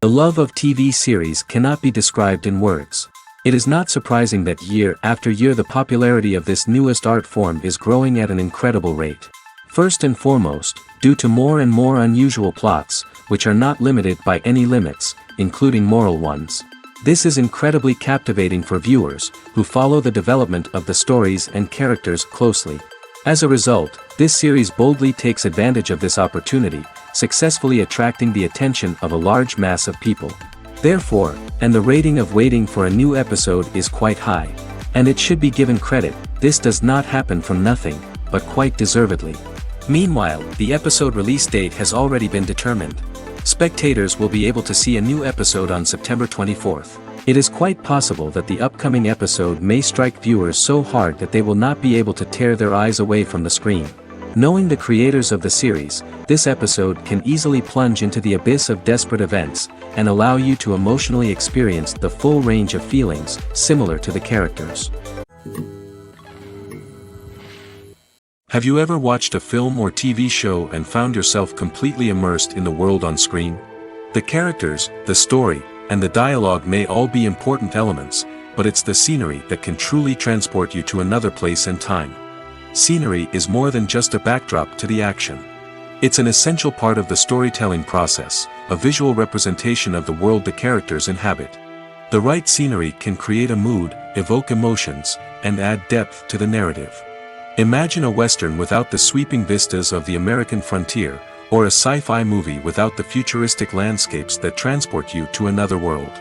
The love of TV series cannot be described in words. It is not surprising that year after year the popularity of this newest art form is growing at an incredible rate. First and foremost, due to more and more unusual plots, which are not limited by any limits, including moral ones. This is incredibly captivating for viewers, who follow the development of the stories and characters closely. As a result, this series boldly takes advantage of this opportunity, successfully attracting the attention of a large mass of people. Therefore, and the rating of waiting for a new episode is quite high. And it should be given credit, this does not happen from nothing, but quite deservedly. Meanwhile, the episode release date has already been determined. Spectators will be able to see a new episode on September 24th. It is quite possible that the upcoming episode may strike viewers so hard that they will not be able to tear their eyes away from the screen. Knowing the creators of the series, this episode can easily plunge into the abyss of desperate events, and allow you to emotionally experience the full range of feelings, similar to the characters. Have you ever watched a film or TV show and found yourself completely immersed in the world on screen? The characters, the story, and the dialogue may all be important elements, but it's the scenery that can truly transport you to another place and time. Scenery is more than just a backdrop to the action. It's an essential part of the storytelling process, a visual representation of the world the characters inhabit. The right scenery can create a mood, evoke emotions, and add depth to the narrative. Imagine a western without the sweeping vistas of the American frontier, or a sci-fi movie without the futuristic landscapes that transport you to another world.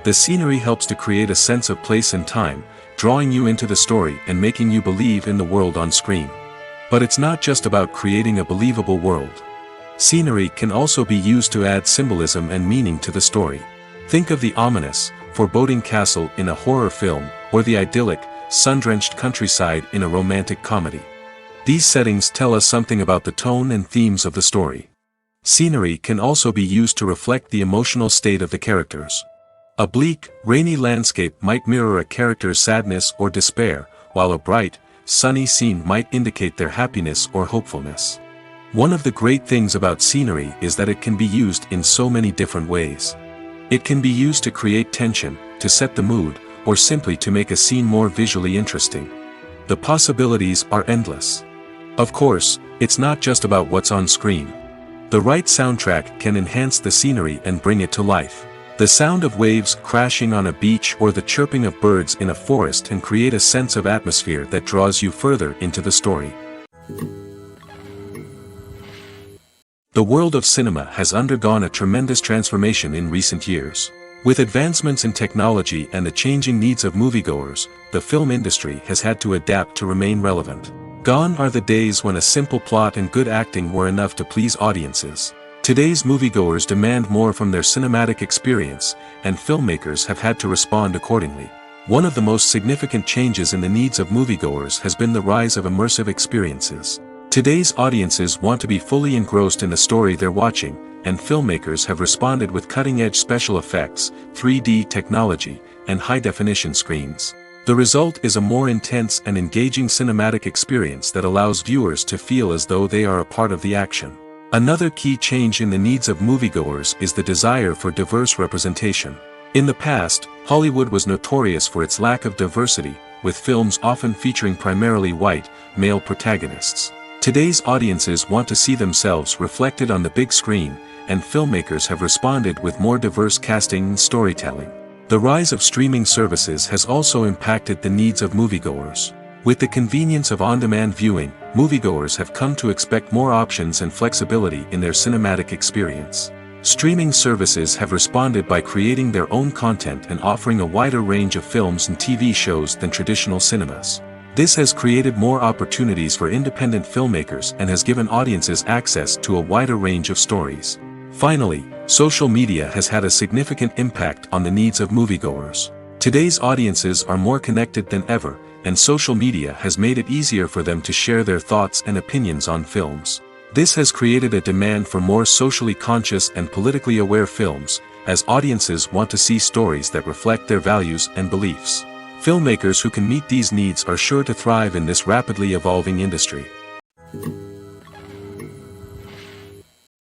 The scenery helps to create a sense of place and time, drawing you into the story and making you believe in the world on screen. But it's not just about creating a believable world. Scenery can also be used to add symbolism and meaning to the story. Think of the ominous, foreboding castle in a horror film, or the idyllic, sun-drenched countryside in a romantic comedy. These settings tell us something about the tone and themes of the story. Scenery can also be used to reflect the emotional state of the characters. A bleak, rainy landscape might mirror a character's sadness or despair, while a bright, sunny scene might indicate their happiness or hopefulness. One of the great things about scenery is that it can be used in so many different ways. It can be used to create tension, to set the mood, or simply to make a scene more visually interesting. The possibilities are endless. Of course, it's not just about what's on screen. The right soundtrack can enhance the scenery and bring it to life. The sound of waves crashing on a beach or the chirping of birds in a forest can create a sense of atmosphere that draws you further into the story. The world of cinema has undergone a tremendous transformation in recent years. With advancements in technology and the changing needs of moviegoers, the film industry has had to adapt to remain relevant. Gone are the days when a simple plot and good acting were enough to please audiences. Today's moviegoers demand more from their cinematic experience, and filmmakers have had to respond accordingly. One of the most significant changes in the needs of moviegoers has been the rise of immersive experiences. Today's audiences want to be fully engrossed in the story they're watching, and filmmakers have responded with cutting-edge special effects, 3D technology, and high-definition screens. The result is a more intense and engaging cinematic experience that allows viewers to feel as though they are a part of the action. Another key change in the needs of moviegoers is the desire for diverse representation. In the past, Hollywood was notorious for its lack of diversity, with films often featuring primarily white, male protagonists. Today's audiences want to see themselves reflected on the big screen, and filmmakers have responded with more diverse casting and storytelling. The rise of streaming services has also impacted the needs of moviegoers. With the convenience of on-demand viewing, moviegoers have come to expect more options and flexibility in their cinematic experience. Streaming services have responded by creating their own content and offering a wider range of films and TV shows than traditional cinemas. This has created more opportunities for independent filmmakers and has given audiences access to a wider range of stories. Finally, social media has had a significant impact on the needs of moviegoers. Today's audiences are more connected than ever, and social media has made it easier for them to share their thoughts and opinions on films. This has created a demand for more socially conscious and politically aware films, as audiences want to see stories that reflect their values and beliefs. Filmmakers who can meet these needs are sure to thrive in this rapidly evolving industry.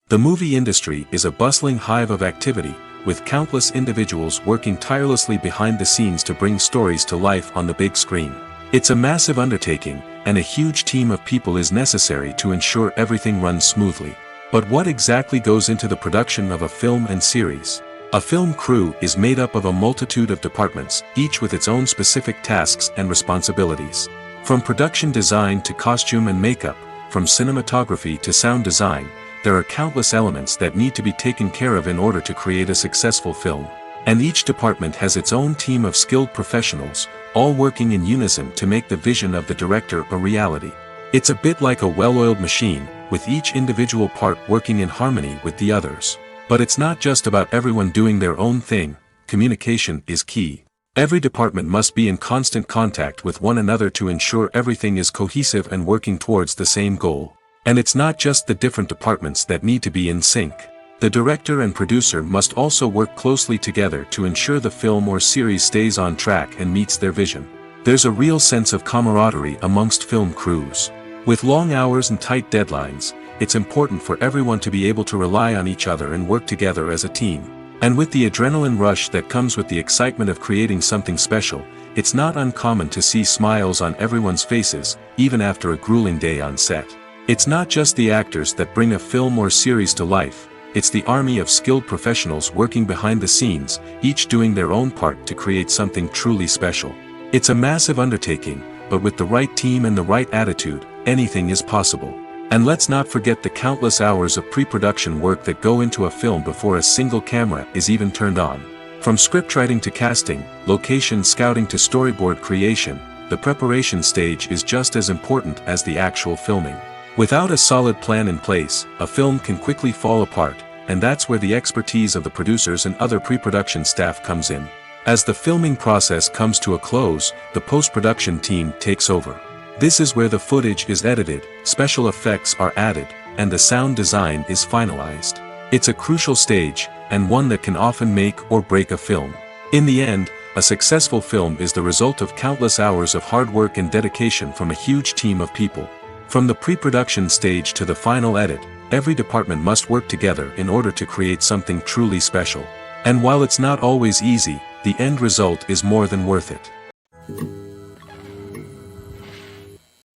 The movie industry is a bustling hive of activity, with countless individuals working tirelessly behind the scenes to bring stories to life on the big screen. It's a massive undertaking, and a huge team of people is necessary to ensure everything runs smoothly. But what exactly goes into the production of a film and series? A film crew is made up of a multitude of departments, each with its own specific tasks and responsibilities. From production design to costume and makeup, from cinematography to sound design, there are countless elements that need to be taken care of in order to create a successful film. And each department has its own team of skilled professionals, all working in unison to make the vision of the director a reality. It's a bit like a well-oiled machine, with each individual part working in harmony with the others. But it's not just about everyone doing their own thing. Communication is key. Every department must be in constant contact with one another to ensure everything is cohesive and working towards the same goal. And it's not just the different departments that need to be in sync. The director and producer must also work closely together to ensure the film or series stays on track and meets their vision. There's a real sense of camaraderie amongst film crews. With long hours and tight deadlines, it's important for everyone to be able to rely on each other and work together as a team. And with the adrenaline rush that comes with the excitement of creating something special, it's not uncommon to see smiles on everyone's faces, even after a grueling day on set. It's not just the actors that bring a film or series to life, it's the army of skilled professionals working behind the scenes, each doing their own part to create something truly special. It's a massive undertaking, but with the right team and the right attitude, anything is possible. And let's not forget the countless hours of pre-production work that go into a film before a single camera is even turned on. From scriptwriting to casting, location scouting to storyboard creation, the preparation stage is just as important as the actual filming. Without a solid plan in place, a film can quickly fall apart, and that's where the expertise of the producers and other pre-production staff comes in. As the filming process comes to a close, the post-production team takes over. This is where the footage is edited, special effects are added, and the sound design is finalized. It's a crucial stage, and one that can often make or break a film. In the end, a successful film is the result of countless hours of hard work and dedication from a huge team of people. From the pre-production stage to the final edit, every department must work together in order to create something truly special. And while it's not always easy, the end result is more than worth it.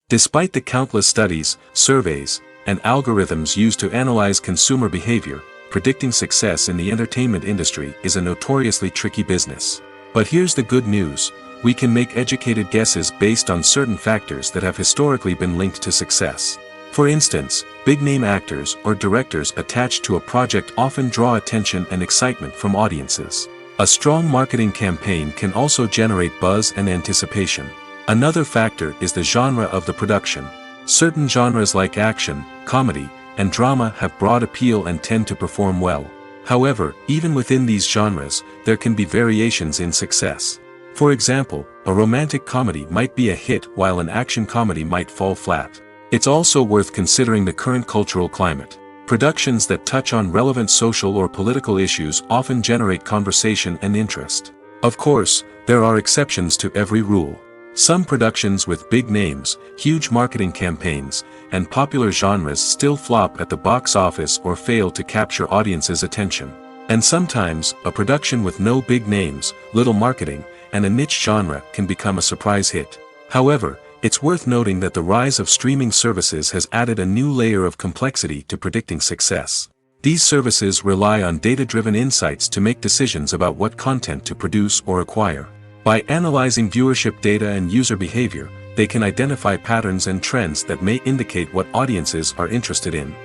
Despite the countless studies, surveys, and algorithms used to analyze consumer behavior, predicting success in the entertainment industry is a notoriously tricky business. But here's the good news: we can make educated guesses based on certain factors that have historically been linked to success. For instance, big-name actors or directors attached to a project often draw attention and excitement from audiences. A strong marketing campaign can also generate buzz and anticipation. Another factor is the genre of the production. Certain genres like action, comedy, and drama have broad appeal and tend to perform well. However, even within these genres, there can be variations in success. For example, a romantic comedy might be a hit while an action comedy might fall flat. It's also worth considering the current cultural climate. Productions that touch on relevant social or political issues often generate conversation and interest. Of course, there are exceptions to every rule. Some productions with big names, huge marketing campaigns, and popular genres still flop at the box office or fail to capture audiences' attention. And sometimes, a production with no big names, little marketing, and a niche genre can become a surprise hit. However, it's worth noting that the rise of streaming services has added a new layer of complexity to predicting success. These services rely on data-driven insights to make decisions about what content to produce or acquire. By analyzing viewership data and user behavior, they can identify patterns and trends that may indicate what audiences are interested in.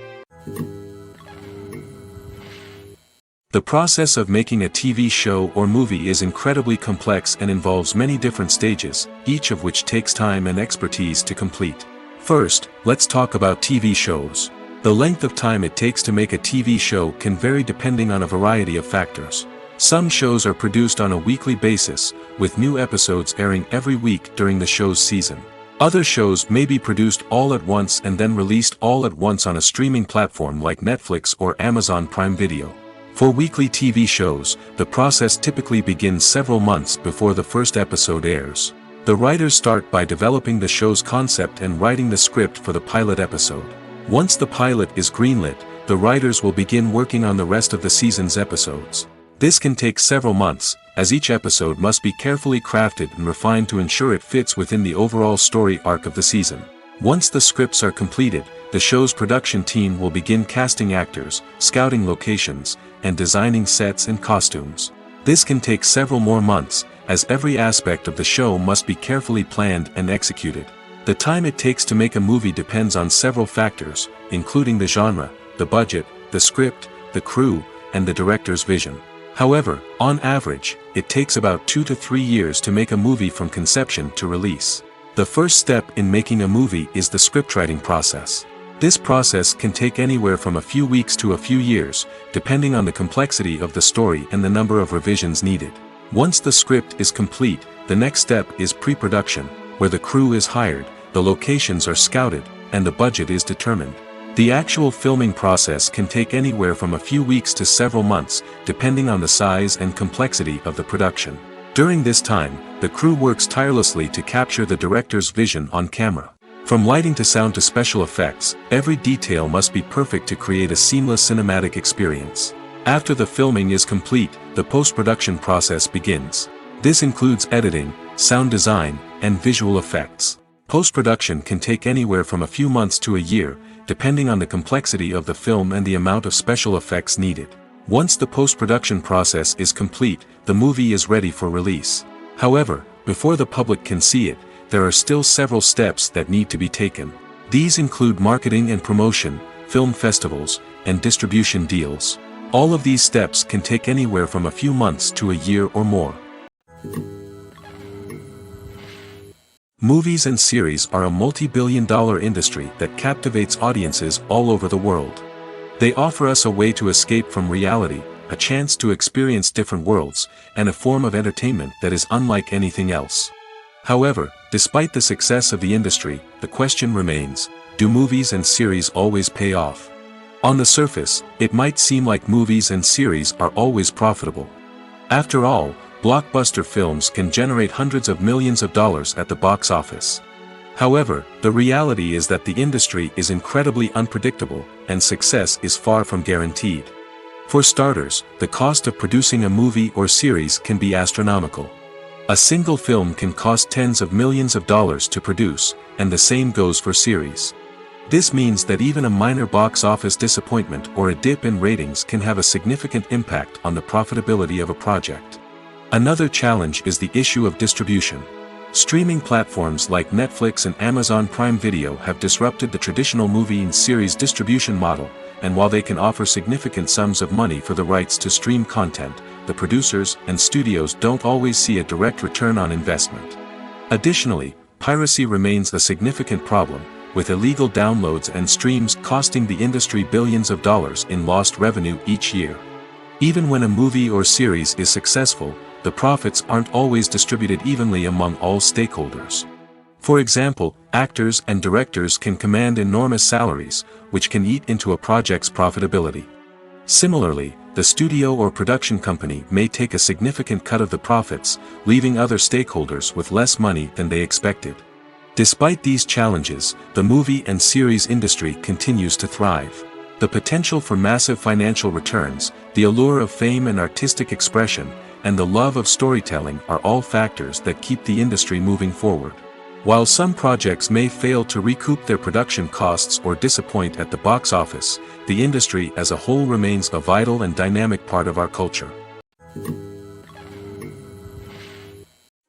The process of making a TV show or movie is incredibly complex and involves many different stages, each of which takes time and expertise to complete. First, let's talk about TV shows. The length of time it takes to make a TV show can vary depending on a variety of factors. Some shows are produced on a weekly basis, with new episodes airing every week during the show's season. Other shows may be produced all at once and then released all at once on a streaming platform like Netflix or Amazon Prime Video. For weekly TV shows, the process typically begins several months before the first episode airs. The writers start by developing the show's concept and writing the script for the pilot episode. Once the pilot is greenlit, the writers will begin working on the rest of the season's episodes. This can take several months, as each episode must be carefully crafted and refined to ensure it fits within the overall story arc of the season. Once the scripts are completed, the show's production team will begin casting actors, scouting locations, and designing sets and costumes. This can take several more months, as every aspect of the show must be carefully planned and executed. The time it takes to make a movie depends on several factors, including the genre, the budget, the script, the crew, and the director's vision. However, on average, it takes about 2 to 3 years to make a movie from conception to release. The first step in making a movie is the scriptwriting process. This process can take anywhere from a few weeks to a few years, depending on the complexity of the story and the number of revisions needed. Once the script is complete, the next step is pre-production, where the crew is hired, the locations are scouted, and the budget is determined. The actual filming process can take anywhere from a few weeks to several months, depending on the size and complexity of the production. During this time, the crew works tirelessly to capture the director's vision on camera. From lighting to sound to special effects, every detail must be perfect to create a seamless cinematic experience. After the filming is complete, the post-production process begins. This includes editing, sound design, and visual effects. Post-production can take anywhere from a few months to a year, depending on the complexity of the film and the amount of special effects needed. Once the post-production process is complete, the movie is ready for release. However, before the public can see it, there are still several steps that need to be taken. These include marketing and promotion, film festivals, and distribution deals. All of these steps can take anywhere from a few months to a year or more. Movies and series are a multi-billion-dollar industry that captivates audiences all over the world. They offer us a way to escape from reality, a chance to experience different worlds, and a form of entertainment that is unlike anything else. However, despite the success of the industry, the question remains, do movies and series always pay off? On the surface, it might seem like movies and series are always profitable. After all, blockbuster films can generate hundreds of millions of dollars at the box office. However, the reality is that the industry is incredibly unpredictable, and success is far from guaranteed. For starters, the cost of producing a movie or series can be astronomical. A single film can cost tens of millions of dollars to produce, and the same goes for series. This means that even a minor box office disappointment or a dip in ratings can have a significant impact on the profitability of a project. Another challenge is the issue of distribution. Streaming platforms like Netflix and Amazon Prime Video have disrupted the traditional movie and series distribution model, and while they can offer significant sums of money for the rights to stream content, the producers and studios don't always see a direct return on investment. Additionally, piracy remains a significant problem, with illegal downloads and streams costing the industry billions of dollars in lost revenue each year. Even when a movie or series is successful, the profits aren't always distributed evenly among all stakeholders. For example, actors and directors can command enormous salaries, which can eat into a project's profitability. Similarly, the studio or production company may take a significant cut of the profits, leaving other stakeholders with less money than they expected. Despite these challenges, the movie and series industry continues to thrive. The potential for massive financial returns, the allure of fame and artistic expression, and the love of storytelling are all factors that keep the industry moving forward. While some projects may fail to recoup their production costs or disappoint at the box office, the industry as a whole remains a vital and dynamic part of our culture.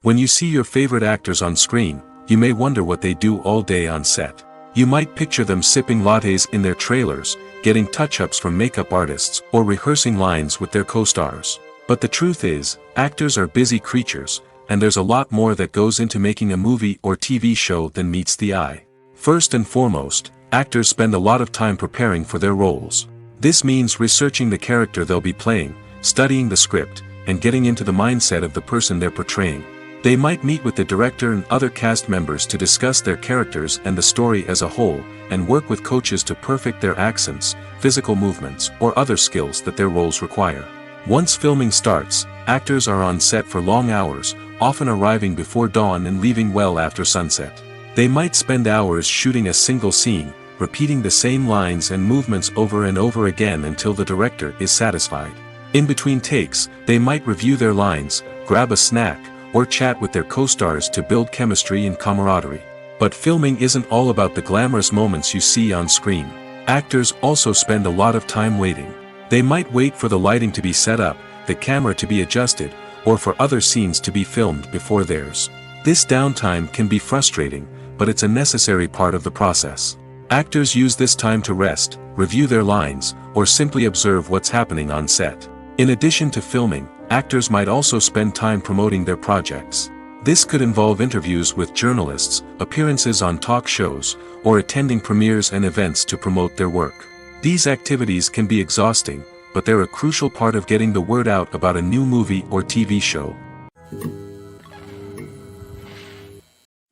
When you see your favorite actors on screen, you may wonder what they do all day on set. You might picture them sipping lattes in their trailers, getting touch-ups from makeup artists, or rehearsing lines with their co-stars. But the truth is, actors are busy creatures, and there's a lot more that goes into making a movie or TV show than meets the eye. First and foremost, actors spend a lot of time preparing for their roles. This means researching the character they'll be playing, studying the script, and getting into the mindset of the person they're portraying. They might meet with the director and other cast members to discuss their characters and the story as a whole, and work with coaches to perfect their accents, physical movements, or other skills that their roles require. Once filming starts, actors are on set for long hours, often arriving before dawn and leaving well after sunset. They might spend hours shooting a single scene, repeating the same lines and movements over and over again until the director is satisfied. In between takes, they might review their lines, grab a snack, or chat with their co-stars to build chemistry and camaraderie. But filming isn't all about the glamorous moments you see on screen. Actors also spend a lot of time waiting. They might wait for the lighting to be set up, the camera to be adjusted, or for other scenes to be filmed before theirs. This downtime can be frustrating, but it's a necessary part of the process. Actors use this time to rest, review their lines, or simply observe what's happening on set. In addition to filming, actors might also spend time promoting their projects. This could involve interviews with journalists, appearances on talk shows, or attending premieres and events to promote their work. These activities can be exhausting, but they're a crucial part of getting the word out about a new movie or TV show.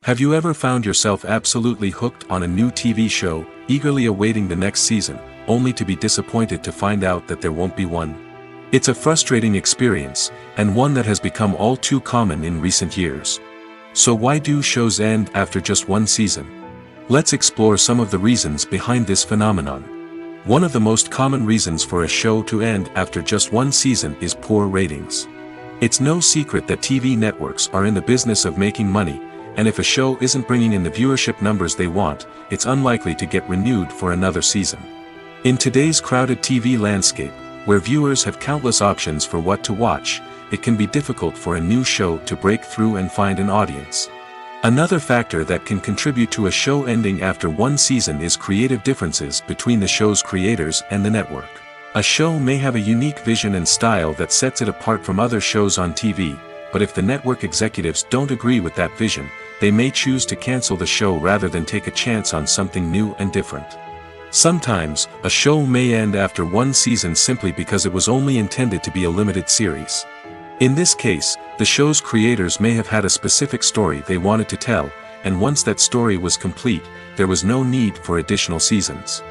Have you ever found yourself absolutely hooked on a new TV show, eagerly awaiting the next season, only to be disappointed to find out that there won't be one? It's a frustrating experience, and one that has become all too common in recent years. So why do shows end after just one season? Let's explore some of the reasons behind this phenomenon. One of the most common reasons for a show to end after just one season is poor ratings. It's no secret that TV networks are in the business of making money, and if a show isn't bringing in the viewership numbers they want, it's unlikely to get renewed for another season. In today's crowded TV landscape, where viewers have countless options for what to watch, it can be difficult for a new show to break through and find an audience. Another factor that can contribute to a show ending after one season is creative differences between the show's creators and the network. A show may have a unique vision and style that sets it apart from other shows on TV, but if the network executives don't agree with that vision, they may choose to cancel the show rather than take a chance on something new and different. Sometimes, a show may end after one season simply because it was only intended to be a limited series. In this case, the show's creators may have had a specific story they wanted to tell, and once that story was complete, there was no need for additional seasons.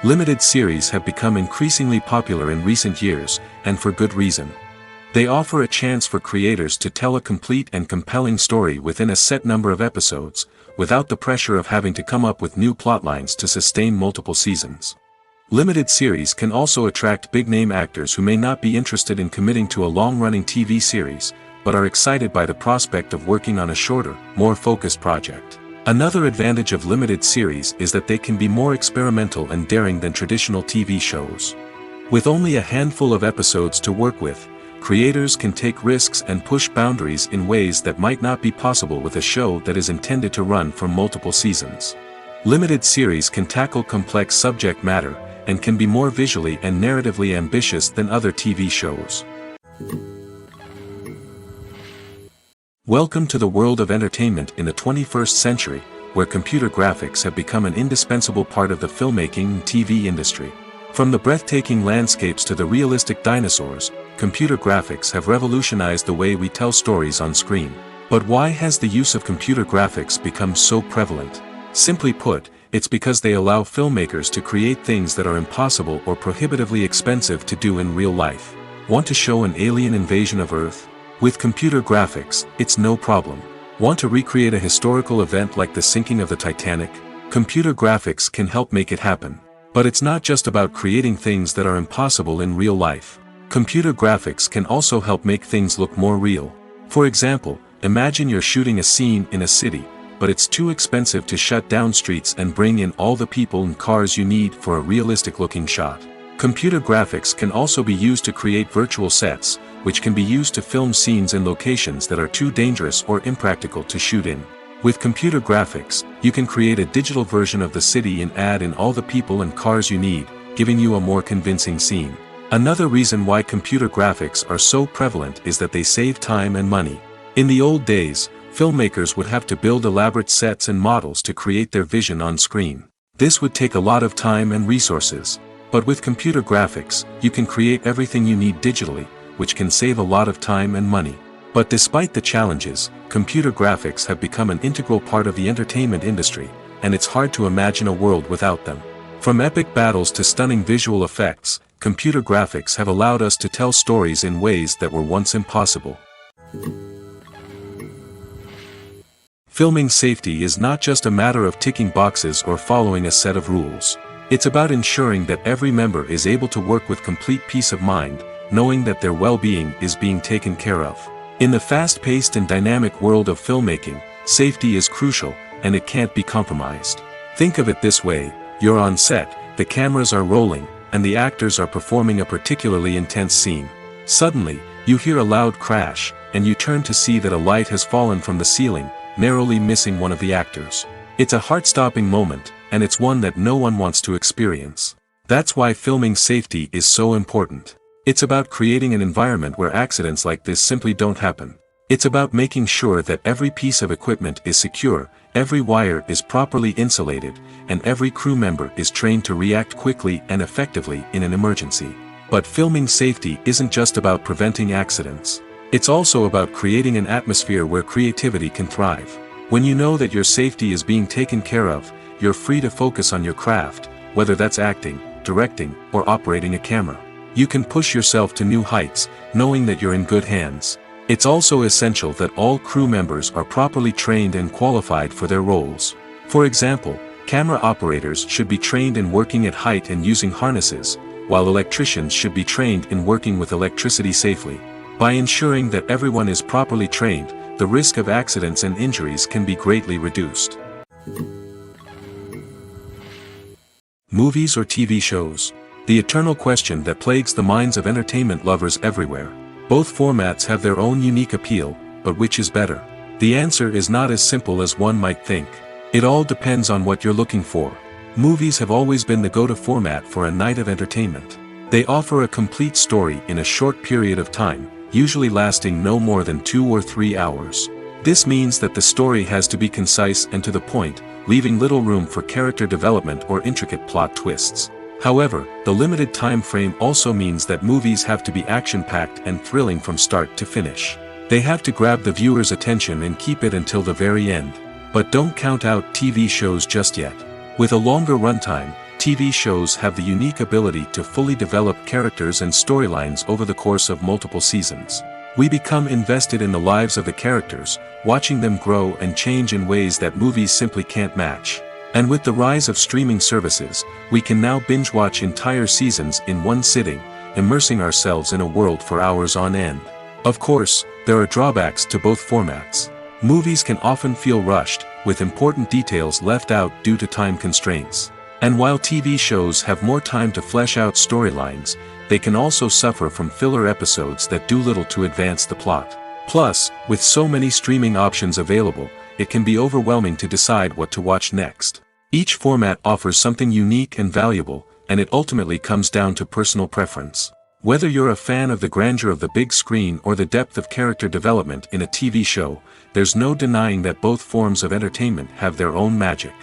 Limited series have become increasingly popular in recent years, and for good reason. They offer a chance for creators to tell a complete and compelling story within a set number of episodes, without the pressure of having to come up with new plotlines to sustain multiple seasons. Limited series can also attract big-name actors who may not be interested in committing to a long-running TV series, but are excited by the prospect of working on a shorter, more focused project. Another advantage of limited series is that they can be more experimental and daring than traditional TV shows. With only a handful of episodes to work with, creators can take risks and push boundaries in ways that might not be possible with a show that is intended to run for multiple seasons. Limited series can tackle complex subject matter, and can be more visually and narratively ambitious than other TV shows. Welcome to the world of entertainment in the 21st century, where computer graphics have become an indispensable part of the filmmaking and TV industry. From the breathtaking landscapes to the realistic dinosaurs, computer graphics have revolutionized the way we tell stories on screen. But why has the use of computer graphics become so prevalent? Simply put, it's because they allow filmmakers to create things that are impossible or prohibitively expensive to do in real life. Want to show an alien invasion of Earth? With computer graphics, it's no problem. Want to recreate a historical event like the sinking of the Titanic? Computer graphics can help make it happen. But it's not just about creating things that are impossible in real life. Computer graphics can also help make things look more real. For example, imagine you're shooting a scene in a city, but it's too expensive to shut down streets and bring in all the people and cars you need for a realistic-looking shot. Computer graphics can also be used to create virtual sets, which can be used to film scenes in locations that are too dangerous or impractical to shoot in. With computer graphics, you can create a digital version of the city and add in all the people and cars you need, giving you a more convincing scene. Another reason why computer graphics are so prevalent is that they save time and money. In the old days, filmmakers would have to build elaborate sets and models to create their vision on screen. This would take a lot of time and resources. But with computer graphics, you can create everything you need digitally, which can save a lot of time and money. But despite the challenges, computer graphics have become an integral part of the entertainment industry, and it's hard to imagine a world without them. From epic battles to stunning visual effects, computer graphics have allowed us to tell stories in ways that were once impossible. Filming safety is not just a matter of ticking boxes or following a set of rules. It's about ensuring that every member is able to work with complete peace of mind, knowing that their well-being is being taken care of. In the fast-paced and dynamic world of filmmaking, safety is crucial, and it can't be compromised. Think of it this way: you're on set, the cameras are rolling, and the actors are performing a particularly intense scene. Suddenly, you hear a loud crash, and you turn to see that a light has fallen from the ceiling, narrowly missing one of the actors. It's a heart-stopping moment, and it's one that no one wants to experience. That's why filming safety is so important. It's about creating an environment where accidents like this simply don't happen. It's about making sure that every piece of equipment is secure, every wire is properly insulated, and every crew member is trained to react quickly and effectively in an emergency. But filming safety isn't just about preventing accidents. It's also about creating an atmosphere where creativity can thrive. When you know that your safety is being taken care of, you're free to focus on your craft, whether that's acting, directing, or operating a camera. You can push yourself to new heights, knowing that you're in good hands. It's also essential that all crew members are properly trained and qualified for their roles. For example, camera operators should be trained in working at height and using harnesses, while electricians should be trained in working with electricity safely. By ensuring that everyone is properly trained, the risk of accidents and injuries can be greatly reduced. Movies or TV shows? The eternal question that plagues the minds of entertainment lovers everywhere. Both formats have their own unique appeal, but which is better? The answer is not as simple as one might think. It all depends on what you're looking for. Movies have always been the go-to format for a night of entertainment. They offer a complete story in a short period of time, usually lasting no more than 2 or 3 hours. This means that the story has to be concise and to the point, leaving little room for character development or intricate plot twists. However, the limited time frame also means that movies have to be action-packed and thrilling from start to finish. They have to grab the viewer's attention and keep it until the very end. But don't count out TV shows just yet. With a longer runtime, TV shows have the unique ability to fully develop characters and storylines over the course of multiple seasons. We become invested in the lives of the characters, watching them grow and change in ways that movies simply can't match. And with the rise of streaming services, we can now binge-watch entire seasons in one sitting, immersing ourselves in a world for hours on end. Of course, there are drawbacks to both formats. Movies can often feel rushed, with important details left out due to time constraints. And while TV shows have more time to flesh out storylines, they can also suffer from filler episodes that do little to advance the plot. Plus, with so many streaming options available, it can be overwhelming to decide what to watch next. Each format offers something unique and valuable, and it ultimately comes down to personal preference. Whether you're a fan of the grandeur of the big screen or the depth of character development in a TV show, there's no denying that both forms of entertainment have their own magic.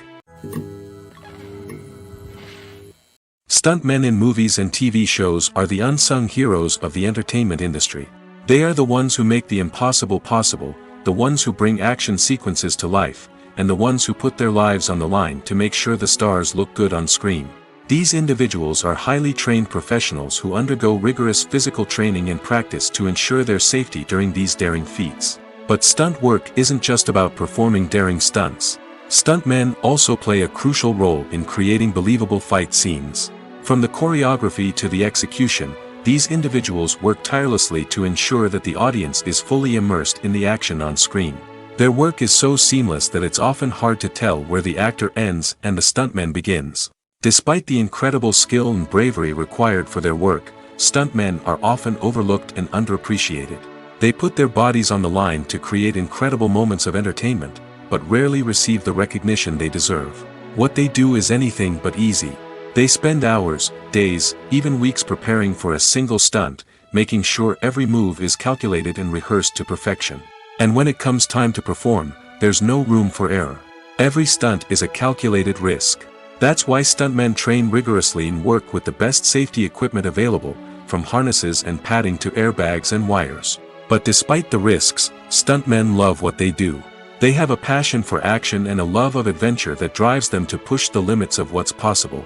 Stuntmen in movies and TV shows are the unsung heroes of the entertainment industry. They are the ones who make the impossible possible, the ones who bring action sequences to life, and the ones who put their lives on the line to make sure the stars look good on screen. These individuals are highly trained professionals who undergo rigorous physical training and practice to ensure their safety during these daring feats. But stunt work isn't just about performing daring stunts. Stuntmen also play a crucial role in creating believable fight scenes. From the choreography to the execution, these individuals work tirelessly to ensure that the audience is fully immersed in the action on screen. Their work is so seamless that it's often hard to tell where the actor ends and the stuntman begins. Despite the incredible skill and bravery required for their work, stuntmen are often overlooked and underappreciated. They put their bodies on the line to create incredible moments of entertainment, but rarely receive the recognition they deserve. What they do is anything but easy. They spend hours, days, even weeks preparing for a single stunt, making sure every move is calculated and rehearsed to perfection. And when it comes time to perform, there's no room for error. Every stunt is a calculated risk. That's why stuntmen train rigorously and work with the best safety equipment available, from harnesses and padding to airbags and wires. But despite the risks, stuntmen love what they do. They have a passion for action and a love of adventure that drives them to push the limits of what's possible.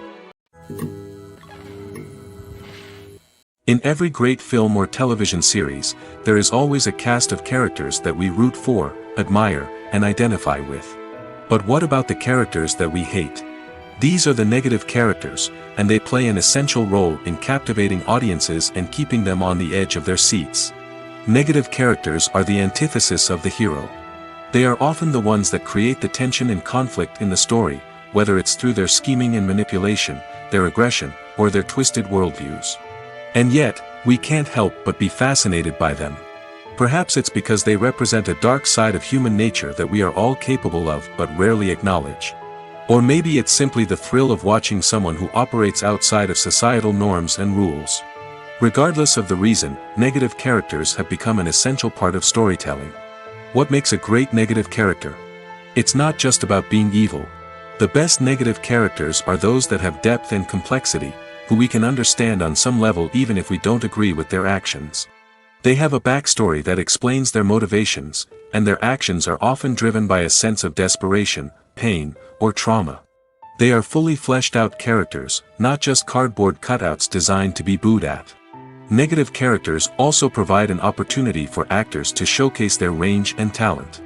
In every great film or television series, there is always a cast of characters that we root for, admire, and identify with. But what about the characters that we hate? These are the negative characters, and they play an essential role in captivating audiences and keeping them on the edge of their seats. Negative characters are the antithesis of the hero. They are often the ones that create the tension and conflict in the story, whether it's through their scheming and manipulation, their aggression, or their twisted worldviews. And yet, we can't help but be fascinated by them. Perhaps it's because they represent a dark side of human nature that we are all capable of but rarely acknowledge. Or maybe it's simply the thrill of watching someone who operates outside of societal norms and rules. Regardless of the reason, negative characters have become an essential part of storytelling. What makes a great negative character? It's not just about being evil. The best negative characters are those that have depth and complexity, who we can understand on some level even if we don't agree with their actions. They have a backstory that explains their motivations, and their actions are often driven by a sense of desperation, pain, or trauma. They are fully fleshed out characters, not just cardboard cutouts designed to be booed at. Negative characters also provide an opportunity for actors to showcase their range and talent.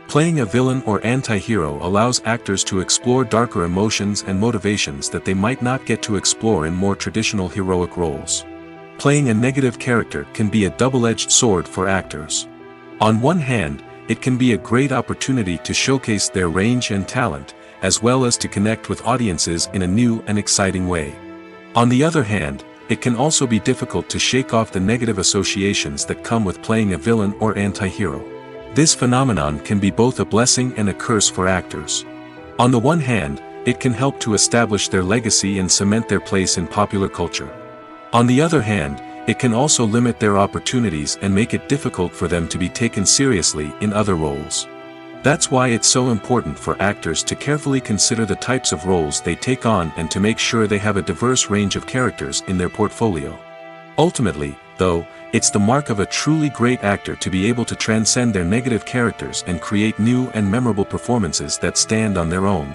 Playing a villain or anti-hero allows actors to explore darker emotions and motivations that they might not get to explore in more traditional heroic roles. Playing a negative character can be a double-edged sword for actors. On one hand, it can be a great opportunity to showcase their range and talent, as well as to connect with audiences in a new and exciting way. On the other hand, it can also be difficult to shake off the negative associations that come with playing a villain or anti-hero. This phenomenon can be both a blessing and a curse for actors. On the one hand, it can help to establish their legacy and cement their place in popular culture. On the other hand, it can also limit their opportunities and make it difficult for them to be taken seriously in other roles. That's why it's so important for actors to carefully consider the types of roles they take on and to make sure they have a diverse range of characters in their portfolio. Ultimately, though, it's the mark of a truly great actor to be able to transcend their negative characters and create new and memorable performances that stand on their own.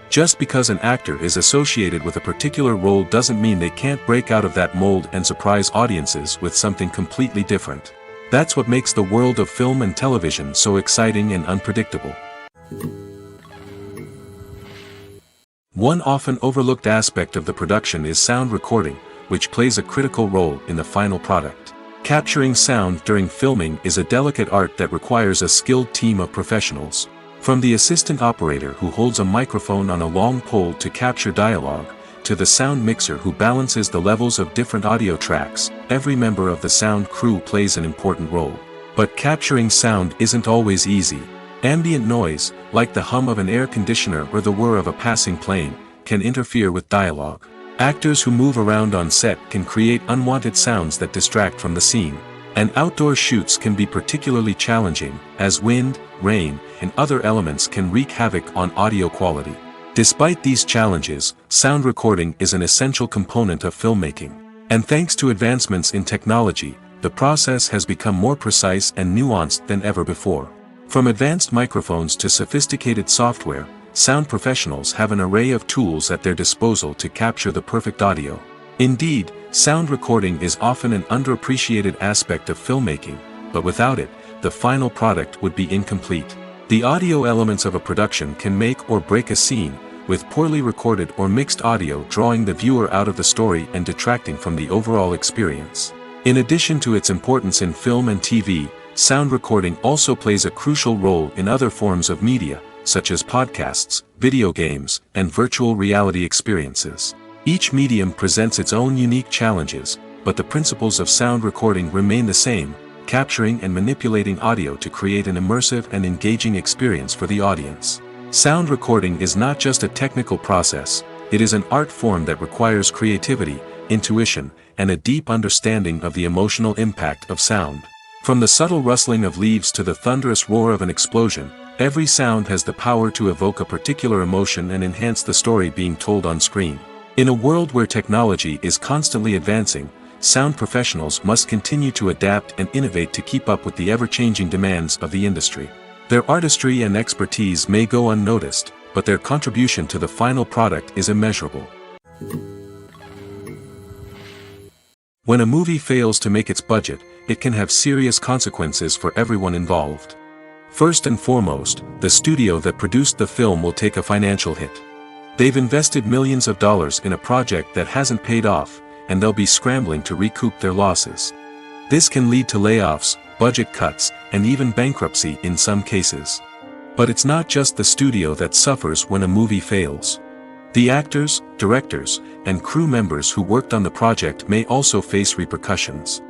Just because an actor is associated with a particular role doesn't mean they can't break out of that mold and surprise audiences with something completely different. That's what makes the world of film and television so exciting and unpredictable. One often overlooked aspect of the production is sound recording, which plays a critical role in the final product. Capturing sound during filming is a delicate art that requires a skilled team of professionals. From the assistant operator who holds a microphone on a long pole to capture dialogue, to the sound mixer who balances the levels of different audio tracks, every member of the sound crew plays an important role. But capturing sound isn't always easy. Ambient noise, like the hum of an air conditioner or the whir of a passing plane, can interfere with dialogue. Actors who move around on set can create unwanted sounds that distract from the scene. And outdoor shoots can be particularly challenging, as wind, rain, and other elements can wreak havoc on audio quality. Despite these challenges, sound recording is an essential component of filmmaking. And thanks to advancements in technology, the process has become more precise and nuanced than ever before. From advanced microphones to sophisticated software, sound professionals have an array of tools at their disposal to capture the perfect audio. Indeed, sound recording is often an underappreciated aspect of filmmaking, but without it, the final product would be incomplete. The audio elements of a production can make or break a scene, with poorly recorded or mixed audio drawing the viewer out of the story and detracting from the overall experience. In addition to its importance in film and TV, sound recording also plays a crucial role in other forms of media, such as podcasts, video games, and virtual reality experiences. Each medium presents its own unique challenges, but the principles of sound recording remain the same, capturing and manipulating audio to create an immersive and engaging experience for the audience. Sound recording is not just a technical process, it is an art form that requires creativity, intuition, and a deep understanding of the emotional impact of sound. From the subtle rustling of leaves to the thunderous roar of an explosion, every sound has the power to evoke a particular emotion and enhance the story being told on screen. In a world where technology is constantly advancing, sound professionals must continue to adapt and innovate to keep up with the ever-changing demands of the industry. Their artistry and expertise may go unnoticed, but their contribution to the final product is immeasurable. When a movie fails to make its budget, it can have serious consequences for everyone involved. First and foremost, the studio that produced the film will take a financial hit. They've invested millions of dollars in a project that hasn't paid off, and they'll be scrambling to recoup their losses. This can lead to layoffs, budget cuts, and even bankruptcy in some cases. But it's not just the studio that suffers when a movie fails. The actors, directors, and crew members who worked on the project may also face repercussions.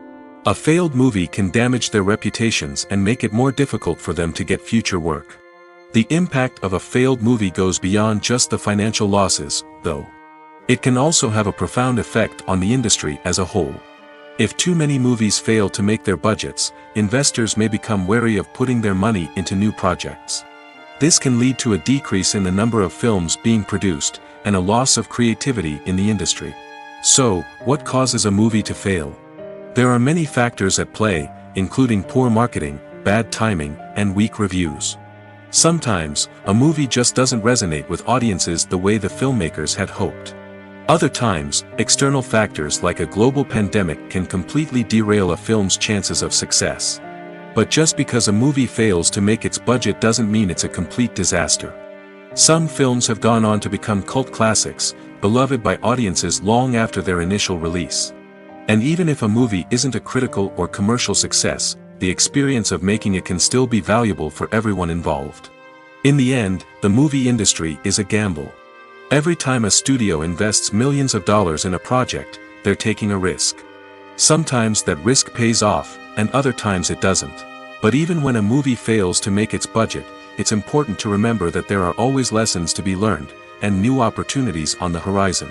A failed movie can damage their reputations and make it more difficult for them to get future work. The impact of a failed movie goes beyond just the financial losses, though. It can also have a profound effect on the industry as a whole. If too many movies fail to make their budgets, investors may become wary of putting their money into new projects. This can lead to a decrease in the number of films being produced, and a loss of creativity in the industry. So, what causes a movie to fail? There are many factors at play, including poor marketing, bad timing, and weak reviews. Sometimes, a movie just doesn't resonate with audiences the way the filmmakers had hoped. Other times, external factors like a global pandemic can completely derail a film's chances of success. But just because a movie fails to make its budget doesn't mean it's a complete disaster. Some films have gone on to become cult classics, beloved by audiences long after their initial release. And even if a movie isn't a critical or commercial success, the experience of making it can still be valuable for everyone involved. In the end, the movie industry is a gamble. Every time a studio invests millions of dollars in a project, they're taking a risk. Sometimes that risk pays off, and other times it doesn't. But even when a movie fails to make its budget, it's important to remember that there are always lessons to be learned, and new opportunities on the horizon.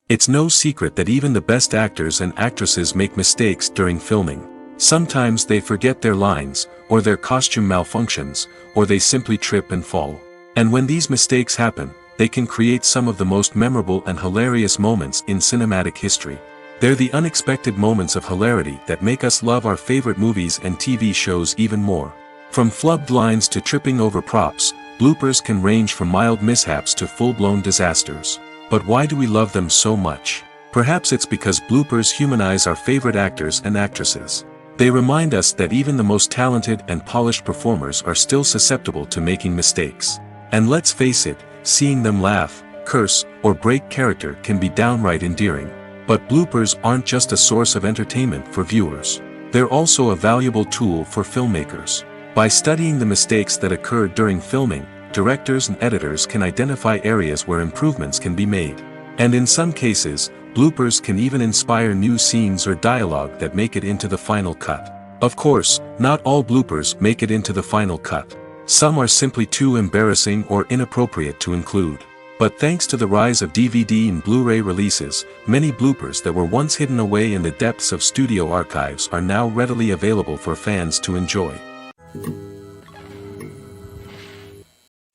It's no secret that even the best actors and actresses make mistakes during filming. Sometimes they forget their lines, or their costume malfunctions, or they simply trip and fall. And when these mistakes happen, they can create some of the most memorable and hilarious moments in cinematic history. They're the unexpected moments of hilarity that make us love our favorite movies and TV shows even more. From flubbed lines to tripping over props, bloopers can range from mild mishaps to full-blown disasters. But why do we love them so much? Perhaps it's because bloopers humanize our favorite actors and actresses. They remind us that even the most talented and polished performers are still susceptible to making mistakes. And let's face it, seeing them laugh, curse, or break character can be downright endearing. But bloopers aren't just a source of entertainment for viewers. They're also a valuable tool for filmmakers. By studying the mistakes that occurred during filming, directors and editors can identify areas where improvements can be made. And in some cases, bloopers can even inspire new scenes or dialogue that make it into the final cut. Of course, not all bloopers make it into the final cut. Some are simply too embarrassing or inappropriate to include. But thanks to the rise of DVD and Blu-ray releases, many bloopers that were once hidden away in the depths of studio archives are now readily available for fans to enjoy.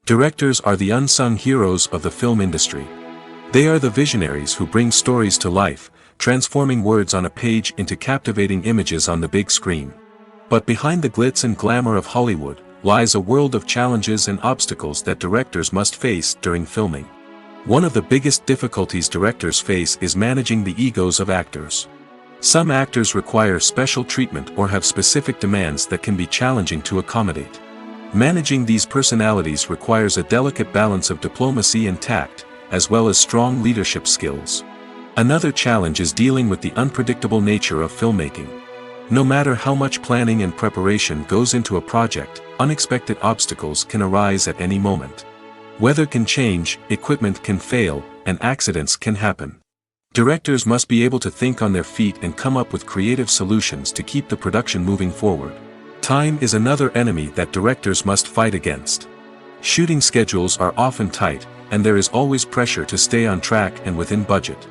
Directors are the unsung heroes of the film industry. They are the visionaries who bring stories to life, transforming words on a page into captivating images on the big screen. But behind the glitz and glamour of Hollywood, lies a world of challenges and obstacles that directors must face during filming. One of the biggest difficulties directors face is managing the egos of actors. Some actors require special treatment or have specific demands that can be challenging to accommodate. Managing these personalities requires a delicate balance of diplomacy and tact, as well as strong leadership skills. Another challenge is dealing with the unpredictable nature of filmmaking. No matter how much planning and preparation goes into a project, unexpected obstacles can arise at any moment. Weather can change, equipment can fail, and accidents can happen. Directors must be able to think on their feet and come up with creative solutions to keep the production moving forward. Time is another enemy that directors must fight against. Shooting schedules are often tight, and there is always pressure to stay on track and within budget.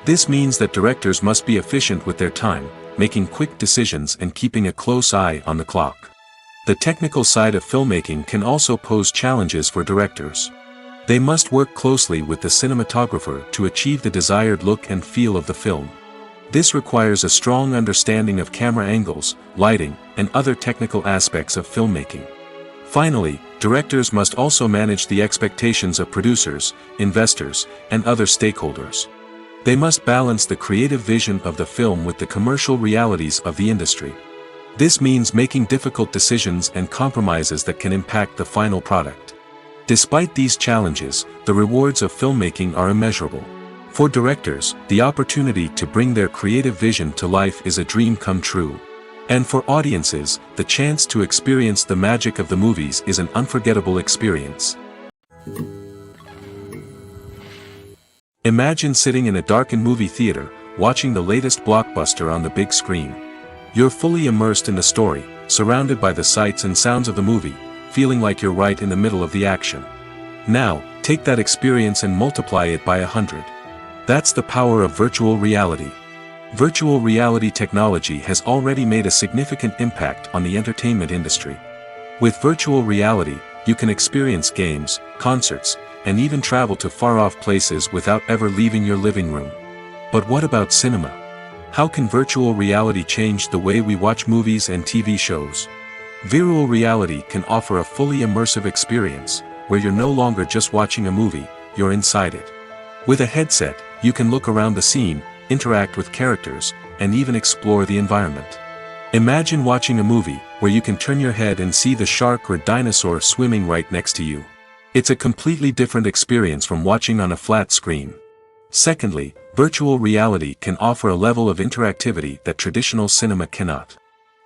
This means that directors must be efficient with their time, making quick decisions and keeping a close eye on the clock. The technical side of filmmaking can also pose challenges for directors. They must work closely with the cinematographer to achieve the desired look and feel of the film. This requires a strong understanding of camera angles, lighting, and other technical aspects of filmmaking. Finally, directors must also manage the expectations of producers, investors, and other stakeholders. They must balance the creative vision of the film with the commercial realities of the industry. This means making difficult decisions and compromises that can impact the final product. Despite these challenges, the rewards of filmmaking are immeasurable. For directors, the opportunity to bring their creative vision to life is a dream come true. And for audiences, the chance to experience the magic of the movies is an unforgettable experience. Imagine sitting in a darkened movie theater, watching the latest blockbuster on the big screen. You're fully immersed in the story, surrounded by the sights and sounds of the movie, feeling like you're right in the middle of the action. Now, take that experience and multiply it by 100. That's the power of virtual reality. Virtual reality technology has already made a significant impact on the entertainment industry. With virtual reality, you can experience games, concerts, and even travel to far-off places without ever leaving your living room. But what about cinema? How can virtual reality change the way we watch movies and TV shows? Virtual reality can offer a fully immersive experience, where you're no longer just watching a movie, you're inside it. With a headset, you can look around the scene, interact with characters, and even explore the environment. Imagine watching a movie where you can turn your head and see the shark or dinosaur swimming right next to you. It's a completely different experience from watching on a flat screen. Secondly, virtual reality can offer a level of interactivity that traditional cinema cannot.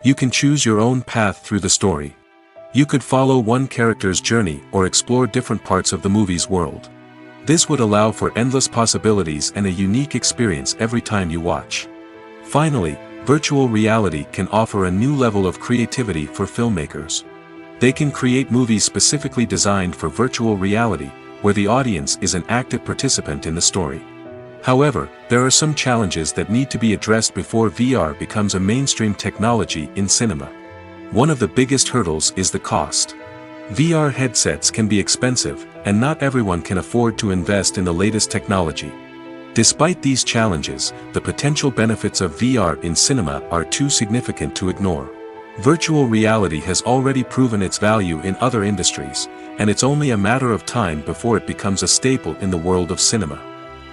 You can choose your own path through the story. You could follow one character's journey or explore different parts of the movie's world. This would allow for endless possibilities and a unique experience every time you watch. Finally, virtual reality can offer a new level of creativity for filmmakers. They can create movies specifically designed for virtual reality, where the audience is an active participant in the story. However, there are some challenges that need to be addressed before VR becomes a mainstream technology in cinema. One of the biggest hurdles is the cost. VR headsets can be expensive, and not everyone can afford to invest in the latest technology. Despite these challenges, the potential benefits of VR in cinema are too significant to ignore. Virtual reality has already proven its value in other industries, and it's only a matter of time before it becomes a staple in the world of cinema.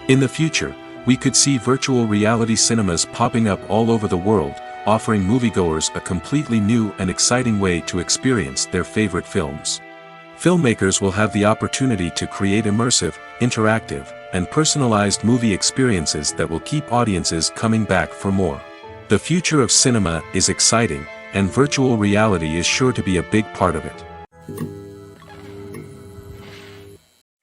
In the future, we could see virtual reality cinemas popping up all over the world, offering moviegoers a completely new and exciting way to experience their favorite films. Filmmakers will have the opportunity to create immersive, interactive, and personalized movie experiences that will keep audiences coming back for more. The future of cinema is exciting, and virtual reality is sure to be a big part of it.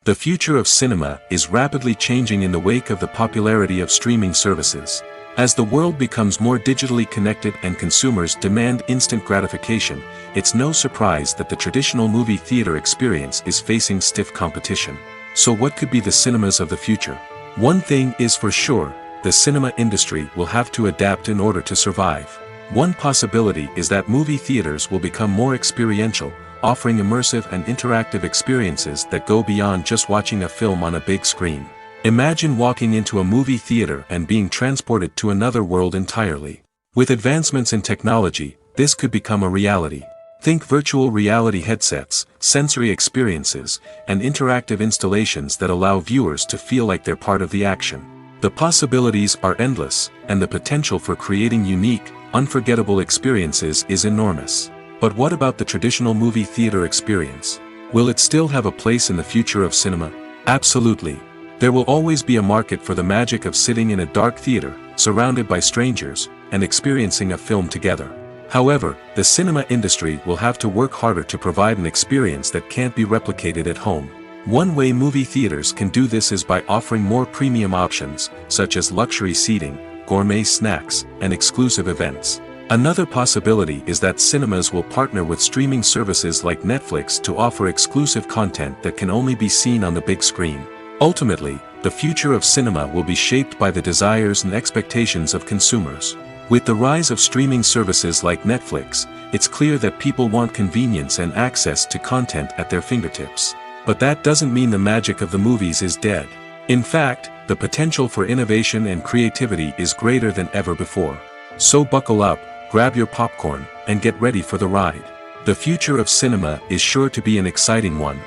The future of cinema is rapidly changing in the wake of the popularity of streaming services. As the world becomes more digitally connected and consumers demand instant gratification, it's no surprise that the traditional movie theater experience is facing stiff competition. So what could be the cinemas of the future? One thing is for sure, the cinema industry will have to adapt in order to survive. One possibility is that movie theaters will become more experiential, offering immersive and interactive experiences that go beyond just watching a film on a big screen. Imagine walking into a movie theater and being transported to another world entirely. With advancements in technology, this could become a reality. Think virtual reality headsets, sensory experiences, and interactive installations that allow viewers to feel like they're part of the action. The possibilities are endless, and the potential for creating unique, unforgettable experiences is enormous. But what about the traditional movie theater experience? Will it still have a place in the future of cinema? Absolutely. There will always be a market for the magic of sitting in a dark theater, surrounded by strangers, and experiencing a film together. However, the cinema industry will have to work harder to provide an experience that can't be replicated at home. One way movie theaters can do this is by offering more premium options, such as luxury seating, gourmet snacks, and exclusive events. Another possibility is that cinemas will partner with streaming services like Netflix to offer exclusive content that can only be seen on the big screen. Ultimately, the future of cinema will be shaped by the desires and expectations of consumers. With the rise of streaming services like Netflix, it's clear that people want convenience and access to content at their fingertips. But that doesn't mean the magic of the movies is dead. In fact, the potential for innovation and creativity is greater than ever before. So buckle up, grab your popcorn, and get ready for the ride. The future of cinema is sure to be an exciting one.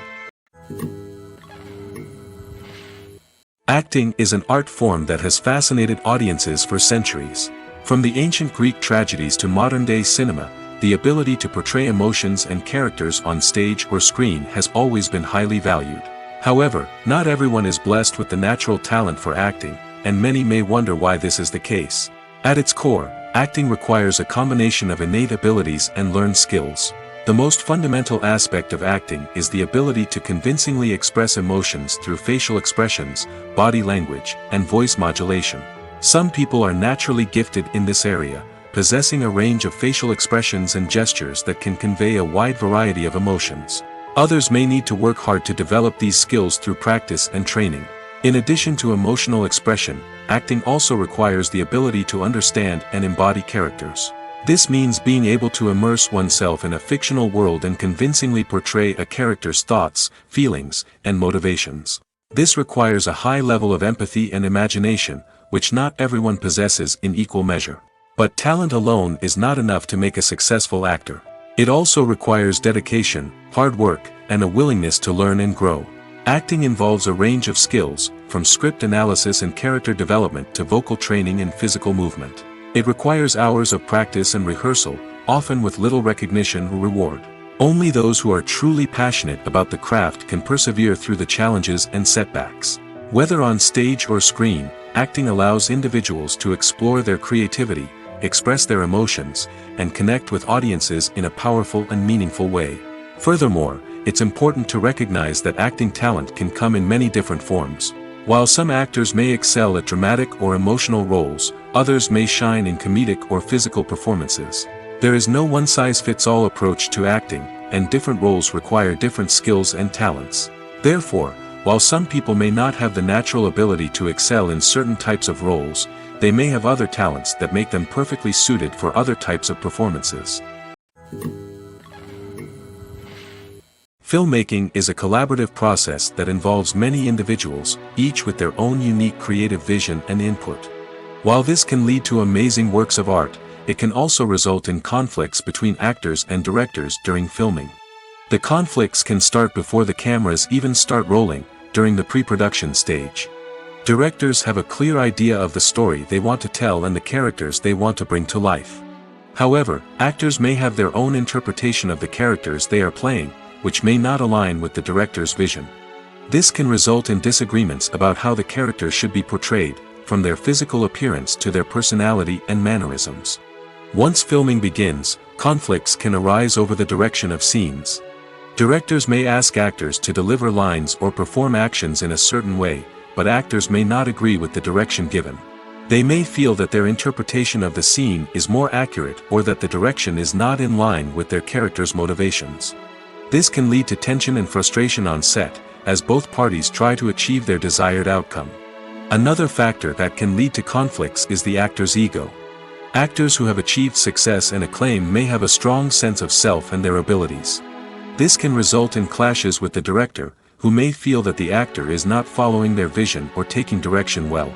Acting is an art form that has fascinated audiences for centuries. From the ancient Greek tragedies to modern-day cinema, the ability to portray emotions and characters on stage or screen has always been highly valued. However, not everyone is blessed with the natural talent for acting, and many may wonder why this is the case. At its core, acting requires a combination of innate abilities and learned skills. The most fundamental aspect of acting is the ability to convincingly express emotions through facial expressions, body language, and voice modulation. Some people are naturally gifted in this area, possessing a range of facial expressions and gestures that can convey a wide variety of emotions. Others may need to work hard to develop these skills through practice and training. In addition to emotional expression, acting also requires the ability to understand and embody characters. This means being able to immerse oneself in a fictional world and convincingly portray a character's thoughts, feelings, and motivations. This requires a high level of empathy and imagination, which not everyone possesses in equal measure. But talent alone is not enough to make a successful actor. It also requires dedication, hard work, and a willingness to learn and grow. Acting involves a range of skills, from script analysis and character development to vocal training and physical movement. It requires hours of practice and rehearsal, often with little recognition or reward. Only those who are truly passionate about the craft can persevere through the challenges and setbacks. Whether on stage or screen, acting allows individuals to explore their creativity, express their emotions, and connect with audiences in a powerful and meaningful way. Furthermore, it's important to recognize that acting talent can come in many different forms. While some actors may excel at dramatic or emotional roles, others may shine in comedic or physical performances. There is no one-size-fits-all approach to acting, and different roles require different skills and talents. Therefore, while some people may not have the natural ability to excel in certain types of roles, they may have other talents that make them perfectly suited for other types of performances. Filmmaking is a collaborative process that involves many individuals, each with their own unique creative vision and input. While this can lead to amazing works of art, it can also result in conflicts between actors and directors during filming. The conflicts can start before the cameras even start rolling, during the pre-production stage. Directors have a clear idea of the story they want to tell and the characters they want to bring to life. However, actors may have their own interpretation of the characters they are playing, which may not align with the director's vision. This can result in disagreements about how the characters should be portrayed, from their physical appearance to their personality and mannerisms. Once filming begins, conflicts can arise over the direction of scenes. Directors may ask actors to deliver lines or perform actions in a certain way, but actors may not agree with the direction given. They may feel that their interpretation of the scene is more accurate or that the direction is not in line with their character's motivations. This can lead to tension and frustration on set, as both parties try to achieve their desired outcome. Another factor that can lead to conflicts is the actor's ego. Actors who have achieved success and acclaim may have a strong sense of self and their abilities. This can result in clashes with the director, who may feel that the actor is not following their vision or taking direction well.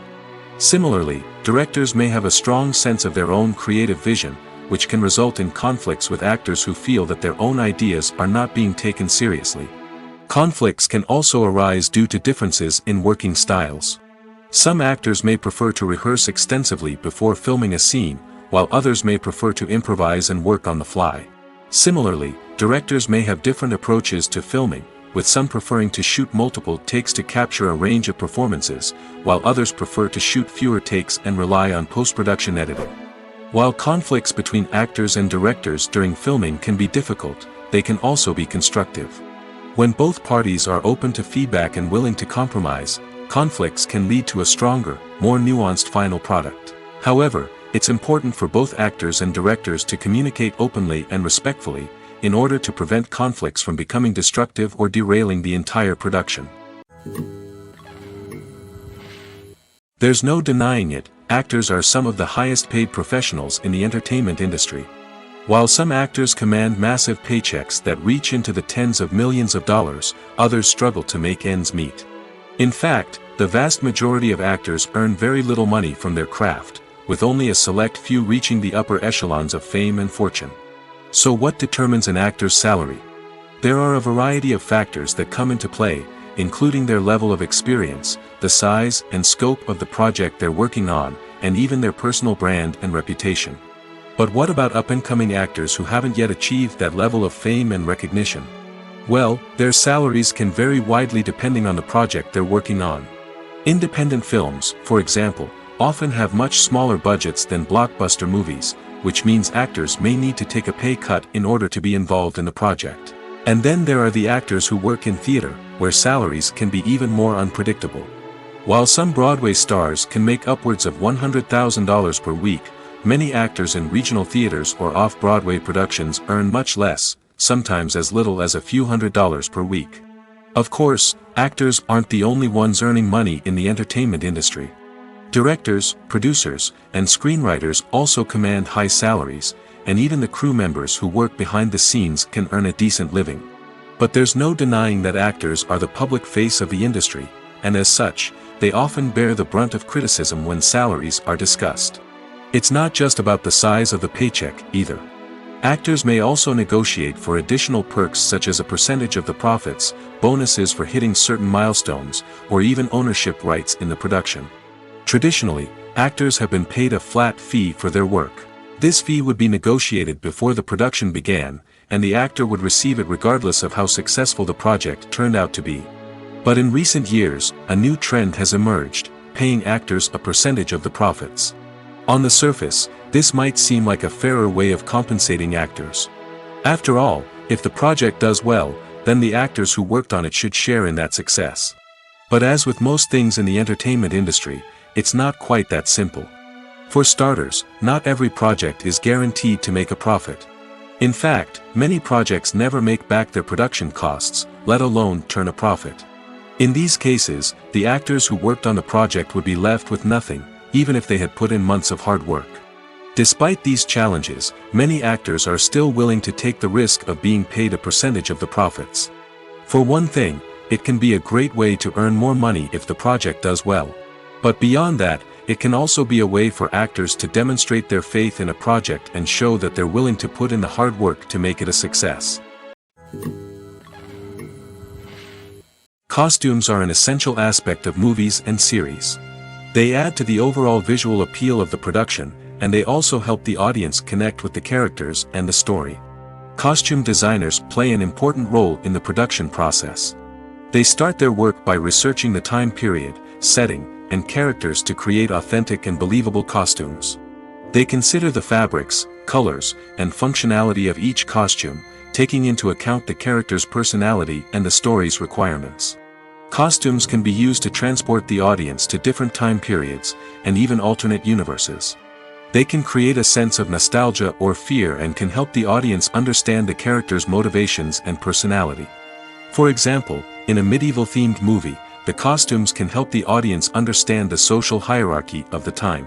Similarly, directors may have a strong sense of their own creative vision, which can result in conflicts with actors who feel that their own ideas are not being taken seriously. Conflicts can also arise due to differences in working styles. Some actors may prefer to rehearse extensively before filming a scene, while others may prefer to improvise and work on the fly. Similarly, directors may have different approaches to filming, with some preferring to shoot multiple takes to capture a range of performances, while others prefer to shoot fewer takes and rely on post-production editing. While conflicts between actors and directors during filming can be difficult, they can also be constructive. When both parties are open to feedback and willing to compromise, conflicts can lead to a stronger, more nuanced final product. However, it's important for both actors and directors to communicate openly and respectfully, in order to prevent conflicts from becoming destructive or derailing the entire production. There's no denying it, actors are some of the highest paid professionals in the entertainment industry. While some actors command massive paychecks that reach into the tens of millions of dollars, others struggle to make ends meet. In fact, the vast majority of actors earn very little money from their craft, with only a select few reaching the upper echelons of fame and fortune. So what determines an actor's salary? There are a variety of factors that come into play, including their level of experience, the size and scope of the project they're working on, and even their personal brand and reputation. But what about up-and-coming actors who haven't yet achieved that level of fame and recognition? Well, their salaries can vary widely depending on the project they're working on. Independent films, for example, often have much smaller budgets than blockbuster movies, which means actors may need to take a pay cut in order to be involved in the project. And then there are the actors who work in theater, where salaries can be even more unpredictable. While some Broadway stars can make upwards of $100,000 per week, many actors in regional theaters or off-Broadway productions earn much less, sometimes as little as a few $100s per week. Of course, actors aren't the only ones earning money in the entertainment industry. Directors, producers, and screenwriters also command high salaries, and even the crew members who work behind the scenes can earn a decent living. But there's no denying that actors are the public face of the industry, and as such, they often bear the brunt of criticism when salaries are discussed. It's not just about the size of the paycheck, either. Actors may also negotiate for additional perks such as a percentage of the profits, bonuses for hitting certain milestones, or even ownership rights in the production. Traditionally, actors have been paid a flat fee for their work. This fee would be negotiated before the production began, and the actor would receive it regardless of how successful the project turned out to be. But in recent years, a new trend has emerged, paying actors a percentage of the profits. On the surface, this might seem like a fairer way of compensating actors. After all, if the project does well, then the actors who worked on it should share in that success. But as with most things in the entertainment industry, it's not quite that simple. For starters, not every project is guaranteed to make a profit. In fact, many projects never make back their production costs, let alone turn a profit. In these cases, the actors who worked on the project would be left with nothing, even if they had put in months of hard work. Despite these challenges, many actors are still willing to take the risk of being paid a percentage of the profits. For one thing, it can be a great way to earn more money if the project does well. But beyond that, it can also be a way for actors to demonstrate their faith in a project and show that they're willing to put in the hard work to make it a success. Costumes are an essential aspect of movies and series. They add to the overall visual appeal of the production, and they also help the audience connect with the characters and the story. Costume designers play an important role in the production process. They start their work by researching the time period, setting, and characters to create authentic and believable costumes. They consider the fabrics, colors, and functionality of each costume, taking into account the character's personality and the story's requirements. Costumes can be used to transport the audience to different time periods, and even alternate universes. They can create a sense of nostalgia or fear and can help the audience understand the character's motivations and personality. For example, in a medieval-themed movie, the costumes can help the audience understand the social hierarchy of the time.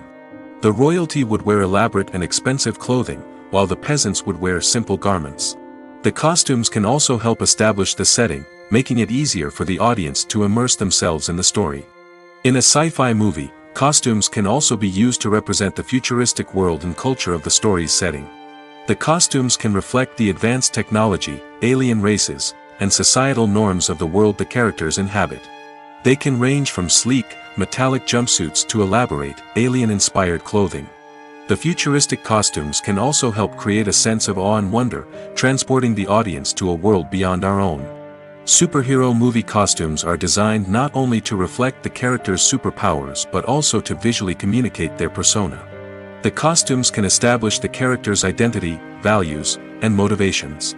The royalty would wear elaborate and expensive clothing, while the peasants would wear simple garments. The costumes can also help establish the setting, making it easier for the audience to immerse themselves in the story. In a sci-fi movie, costumes can also be used to represent the futuristic world and culture of the story's setting. The costumes can reflect the advanced technology, alien races, and societal norms of the world the characters inhabit. They can range from sleek, metallic jumpsuits to elaborate, alien-inspired clothing. The futuristic costumes can also help create a sense of awe and wonder, transporting the audience to a world beyond our own. Superhero movie costumes are designed not only to reflect the character's superpowers but also to visually communicate their persona. The costumes can establish the character's identity, values, and motivations.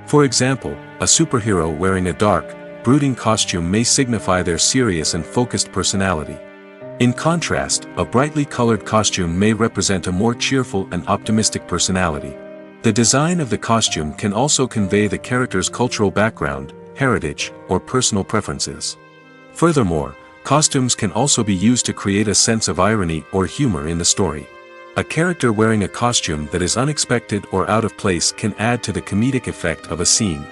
For example, a superhero wearing a dark, brooding costume may signify their serious and focused personality. In contrast, a brightly colored costume may represent a more cheerful and optimistic personality. The design of the costume can also convey the character's cultural background, heritage, or personal preferences. Furthermore, costumes can also be used to create a sense of irony or humor in the story. A character wearing a costume that is unexpected or out of place can add to the comedic effect of a scene.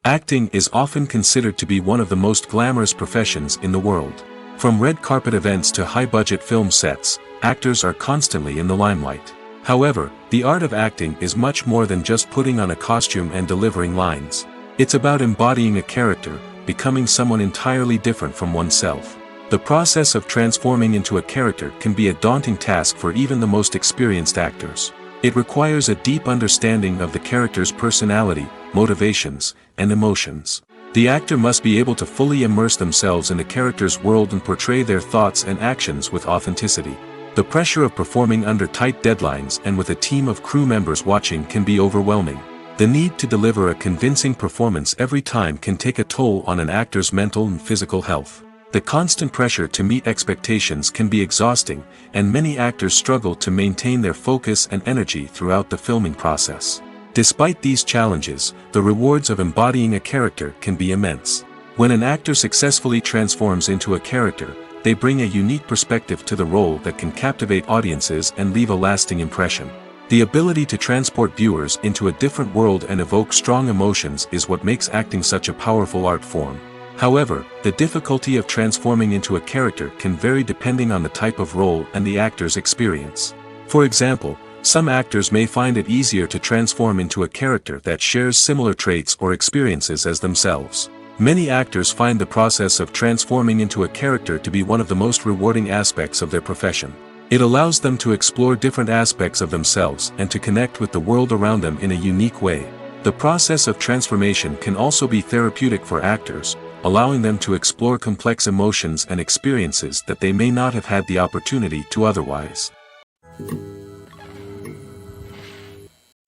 Acting is often considered to be one of the most glamorous professions in the world. From red carpet events to high-budget film sets, actors are constantly in the limelight. However, the art of acting is much more than just putting on a costume and delivering lines. It's about embodying a character, becoming someone entirely different from oneself. The process of transforming into a character can be a daunting task for even the most experienced actors. It requires a deep understanding of the character's personality, motivations, and emotions. The actor must be able to fully immerse themselves in the character's world and portray their thoughts and actions with authenticity. The pressure of performing under tight deadlines and with a team of crew members watching can be overwhelming. The need to deliver a convincing performance every time can take a toll on an actor's mental and physical health. The constant pressure to meet expectations can be exhausting, and many actors struggle to maintain their focus and energy throughout the filming process. Despite these challenges, the rewards of embodying a character can be immense. When an actor successfully transforms into a character, they bring a unique perspective to the role that can captivate audiences and leave a lasting impression. The ability to transport viewers into a different world and evoke strong emotions is what makes acting such a powerful art form. However, the difficulty of transforming into a character can vary depending on the type of role and the actor's experience. For example, some actors may find it easier to transform into a character that shares similar traits or experiences as themselves. Many actors find the process of transforming into a character to be one of the most rewarding aspects of their profession. It allows them to explore different aspects of themselves and to connect with the world around them in a unique way. The process of transformation can also be therapeutic for actors, allowing them to explore complex emotions and experiences that they may not have had the opportunity to otherwise.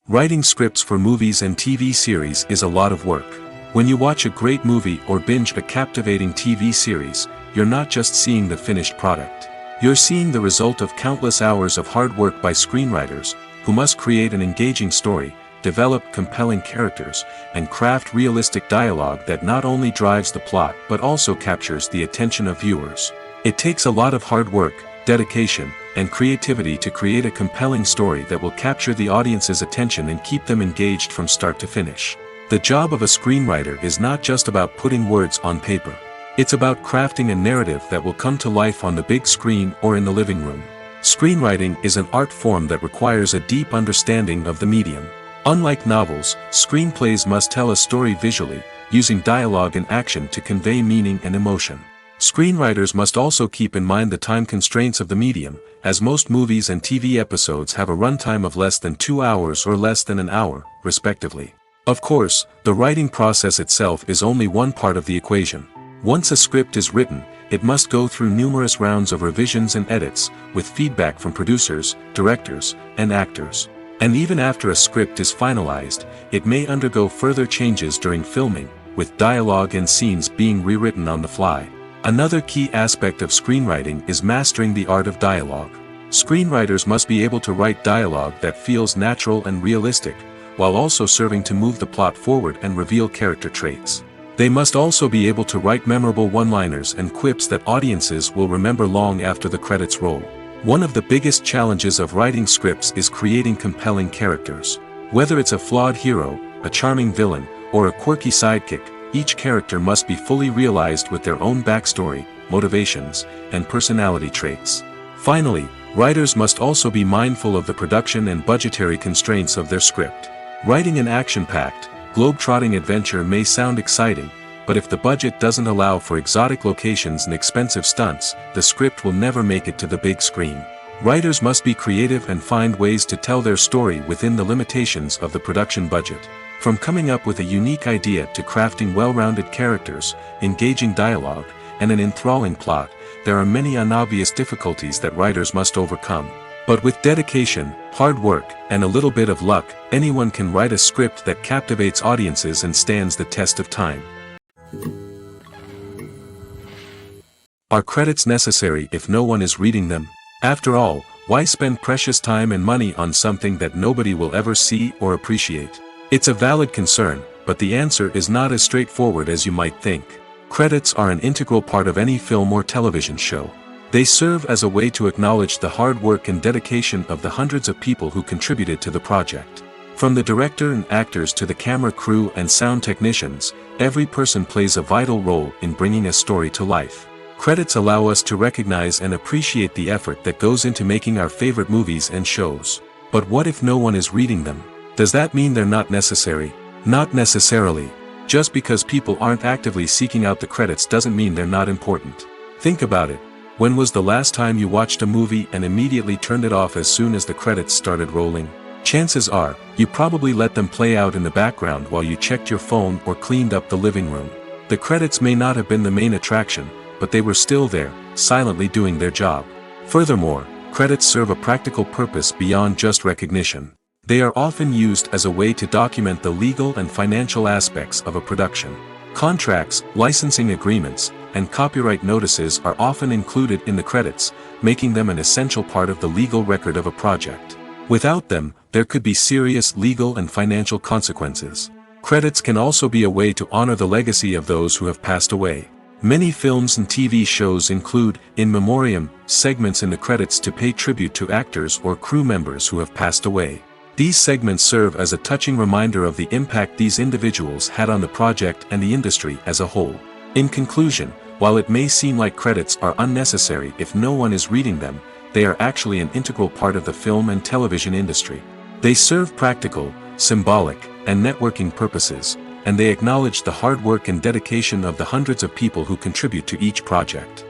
Writing scripts for movies and TV series is a lot of work. When you watch a great movie or binge a captivating TV series, you're not just seeing the finished product. You're seeing the result of countless hours of hard work by screenwriters, who must create an engaging story, develop compelling characters, and craft realistic dialogue that not only drives the plot but also captures the attention of viewers. It takes a lot of hard work, dedication, and creativity to create a compelling story that will capture the audience's attention and keep them engaged from start to finish. The job of a screenwriter is not just about putting words on paper. It's about crafting a narrative that will come to life on the big screen or in the living room. Screenwriting is an art form that requires a deep understanding of the medium. Unlike novels, screenplays must tell a story visually, using dialogue and action to convey meaning and emotion. Screenwriters must also keep in mind the time constraints of the medium, as most movies and TV episodes have a runtime of less than 2 hours or less than an hour, respectively. Of course, the writing process itself is only one part of the equation. Once a script is written, it must go through numerous rounds of revisions and edits, with feedback from producers, directors, and actors. And even after a script is finalized, it may undergo further changes during filming, with dialogue and scenes being rewritten on the fly. Another key aspect of screenwriting is mastering the art of dialogue. Screenwriters must be able to write dialogue that feels natural and realistic, while also serving to move the plot forward and reveal character traits. They must also be able to write memorable one-liners and quips that audiences will remember long after the credits roll. One of the biggest challenges of writing scripts is creating compelling characters. Whether it's a flawed hero, a charming villain, or a quirky sidekick, each character must be fully realized with their own backstory, motivations, and personality traits. Finally, writers must also be mindful of the production and budgetary constraints of their script. Writing an action-packed, globe-trotting adventure may sound exciting, but if the budget doesn't allow for exotic locations and expensive stunts, the script will never make it to the big screen. Writers must be creative and find ways to tell their story within the limitations of the production budget. From coming up with a unique idea to crafting well-rounded characters, engaging dialogue, and an enthralling plot, there are many unobvious difficulties that writers must overcome. But with dedication, hard work, and a little bit of luck, anyone can write a script that captivates audiences and stands the test of time. Are credits necessary if no one is reading them? After all, why spend precious time and money on something that nobody will ever see or appreciate? It's a valid concern, but the answer is not as straightforward as you might think. Credits are an integral part of any film or television show. They serve as a way to acknowledge the hard work and dedication of the hundreds of people who contributed to the project. From the director and actors to the camera crew and sound technicians, every person plays a vital role in bringing a story to life. Credits allow us to recognize and appreciate the effort that goes into making our favorite movies and shows. But what if no one is reading them? Does that mean they're not necessary? Not necessarily. Just because people aren't actively seeking out the credits doesn't mean they're not important. Think about it. When was the last time you watched a movie and immediately turned it off as soon as the credits started rolling? Chances are, you probably let them play out in the background while you checked your phone or cleaned up the living room. The credits may not have been the main attraction, but they were still there, silently doing their job. Furthermore, credits serve a practical purpose beyond just recognition. They are often used as a way to document the legal and financial aspects of a production. Contracts, licensing agreements, and copyright notices are often included in the credits, making them an essential part of the legal record of a project. Without them, there could be serious legal and financial consequences. Credits can also be a way to honor the legacy of those who have passed away. Many films and TV shows include, in memoriam, segments in the credits to pay tribute to actors or crew members who have passed away. These segments serve as a touching reminder of the impact these individuals had on the project and the industry as a whole. In conclusion, while it may seem like credits are unnecessary if no one is reading them, they are actually an integral part of the film and television industry. They serve practical, symbolic, and networking purposes, and they acknowledge the hard work and dedication of the hundreds of people who contribute to each project.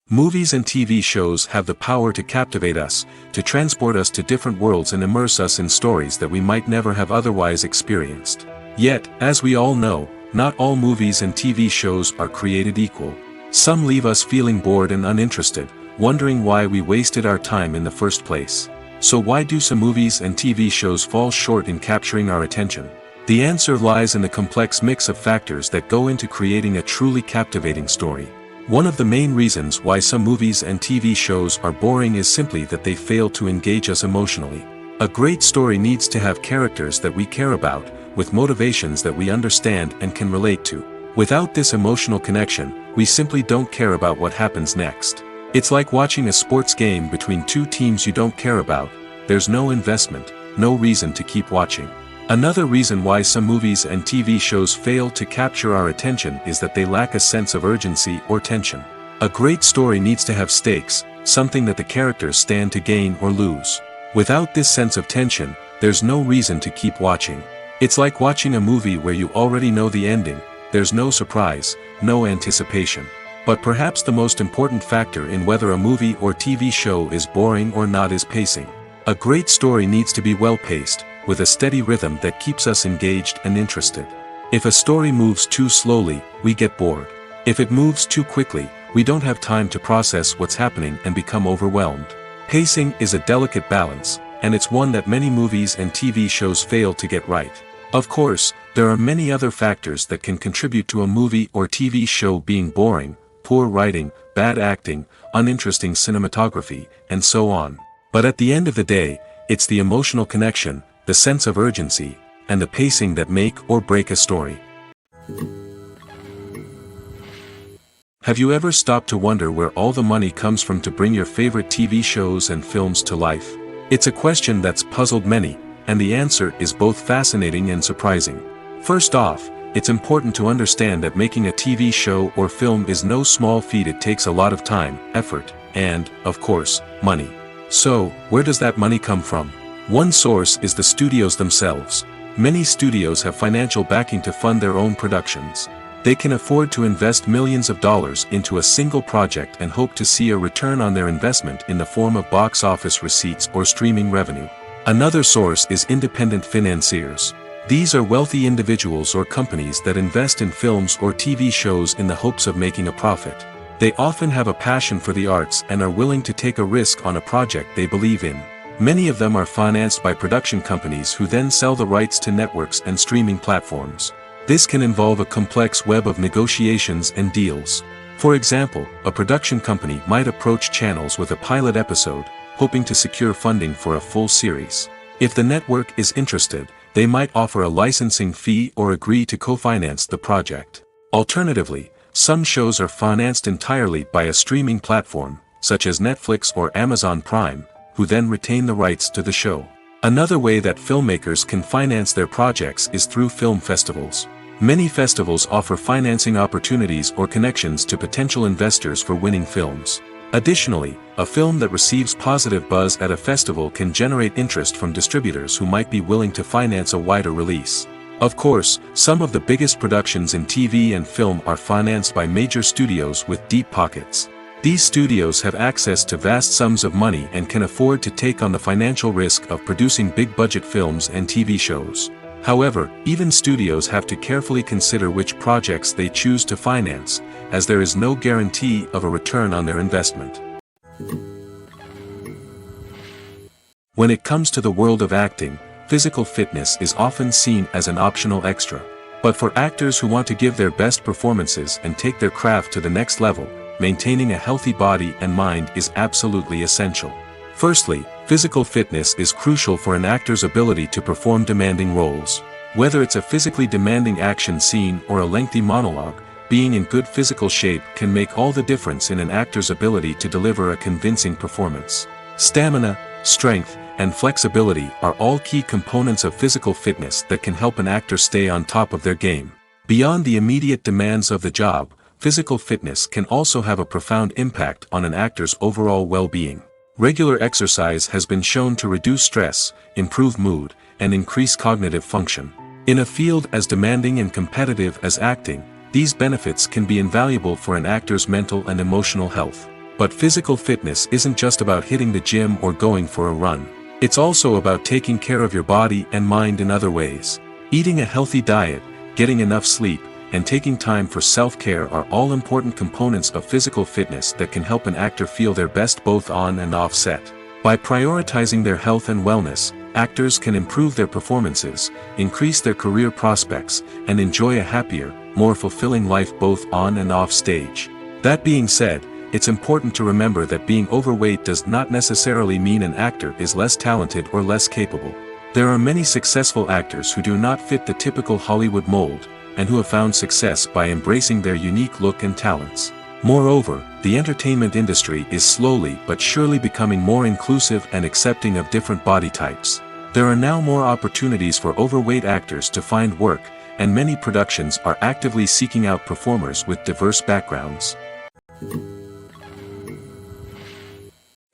Movies and TV shows have the power to captivate us, to transport us to different worlds and immerse us in stories that we might never have otherwise experienced. Yet, as we all know, not all movies and TV shows are created equal. Some leave us feeling bored and uninterested, wondering why we wasted our time in the first place. So why do some movies and TV shows fall short in capturing our attention? The answer lies in the complex mix of factors that go into creating a truly captivating story. One of the main reasons why some movies and TV shows are boring is simply that they fail to engage us emotionally. A great story needs to have characters that we care about, with motivations that we understand and can relate to. Without this emotional connection, we simply don't care about what happens next. It's like watching a sports game between two teams you don't care about. There's no investment, no reason to keep watching. Another reason why some movies and TV shows fail to capture our attention is that they lack a sense of urgency or tension. A great story needs to have stakes, something that the characters stand to gain or lose. Without this sense of tension, there's no reason to keep watching. It's like watching a movie where you already know the ending. There's no surprise, no anticipation. But perhaps the most important factor in whether a movie or TV show is boring or not is pacing. A great story needs to be well-paced, with a steady rhythm that keeps us engaged and interested. If a story moves too slowly, we get bored. If it moves too quickly, we don't have time to process what's happening and become overwhelmed. Pacing is a delicate balance, and it's one that many movies and TV shows fail to get right. Of course, there are many other factors that can contribute to a movie or TV show being boring: poor writing, bad acting, uninteresting cinematography, and so on. But at the end of the day, it's the emotional connection, the sense of urgency, and the pacing that make or break a story. Have you ever stopped to wonder where all the money comes from to bring your favorite TV shows and films to life? It's a question that's puzzled many, and the answer is both fascinating and surprising. First off, it's important to understand that making a TV show or film is no small feat. It takes a lot of time, effort, and, of course, money. So, where does that money come from? One source is the studios themselves. Many studios have financial backing to fund their own productions. They can afford to invest millions of dollars into a single project and hope to see a return on their investment in the form of box office receipts or streaming revenue. Another source is independent financiers. These are wealthy individuals or companies that invest in films or TV shows in the hopes of making a profit. They often have a passion for the arts and are willing to take a risk on a project they believe in. Many of them are financed by production companies who then sell the rights to networks and streaming platforms. This can involve a complex web of negotiations and deals. For example, a production company might approach channels with a pilot episode, hoping to secure funding for a full series. If the network is interested, they might offer a licensing fee or agree to co-finance the project. Alternatively, some shows are financed entirely by a streaming platform, such as Netflix or Amazon Prime, who then retain the rights to the show. Another way that filmmakers can finance their projects is through film festivals. Many festivals offer financing opportunities or connections to potential investors for winning films. Additionally, a film that receives positive buzz at a festival can generate interest from distributors who might be willing to finance a wider release. Of course, some of the biggest productions in TV and film are financed by major studios with deep pockets. These studios have access to vast sums of money and can afford to take on the financial risk of producing big-budget films and TV shows. However, even studios have to carefully consider which projects they choose to finance, as there is no guarantee of a return on their investment. When it comes to the world of acting, physical fitness is often seen as an optional extra. But for actors who want to give their best performances and take their craft to the next level, maintaining a healthy body and mind is absolutely essential. Firstly, physical fitness is crucial for an actor's ability to perform demanding roles. Whether it's a physically demanding action scene or a lengthy monologue, being in good physical shape can make all the difference in an actor's ability to deliver a convincing performance. Stamina, strength, and flexibility are all key components of physical fitness that can help an actor stay on top of their game. Beyond the immediate demands of the job, physical fitness can also have a profound impact on an actor's overall well-being. Regular exercise has been shown to reduce stress, improve mood, and increase cognitive function. In a field as demanding and competitive as acting, these benefits can be invaluable for an actor's mental and emotional health. But physical fitness isn't just about hitting the gym or going for a run. It's also about taking care of your body and mind in other ways. Eating a healthy diet, getting enough sleep, and taking time for self-care are all important components of physical fitness that can help an actor feel their best both on and off set. By prioritizing their health and wellness, actors can improve their performances, increase their career prospects, and enjoy a happier, more fulfilling life both on and off stage. That being said, it's important to remember that being overweight does not necessarily mean an actor is less talented or less capable. There are many successful actors who do not fit the typical Hollywood mold, and who have found success by embracing their unique look and talents. Moreover, the entertainment industry is slowly but surely becoming more inclusive and accepting of different body types. There are now more opportunities for overweight actors to find work, and many productions are actively seeking out performers with diverse backgrounds.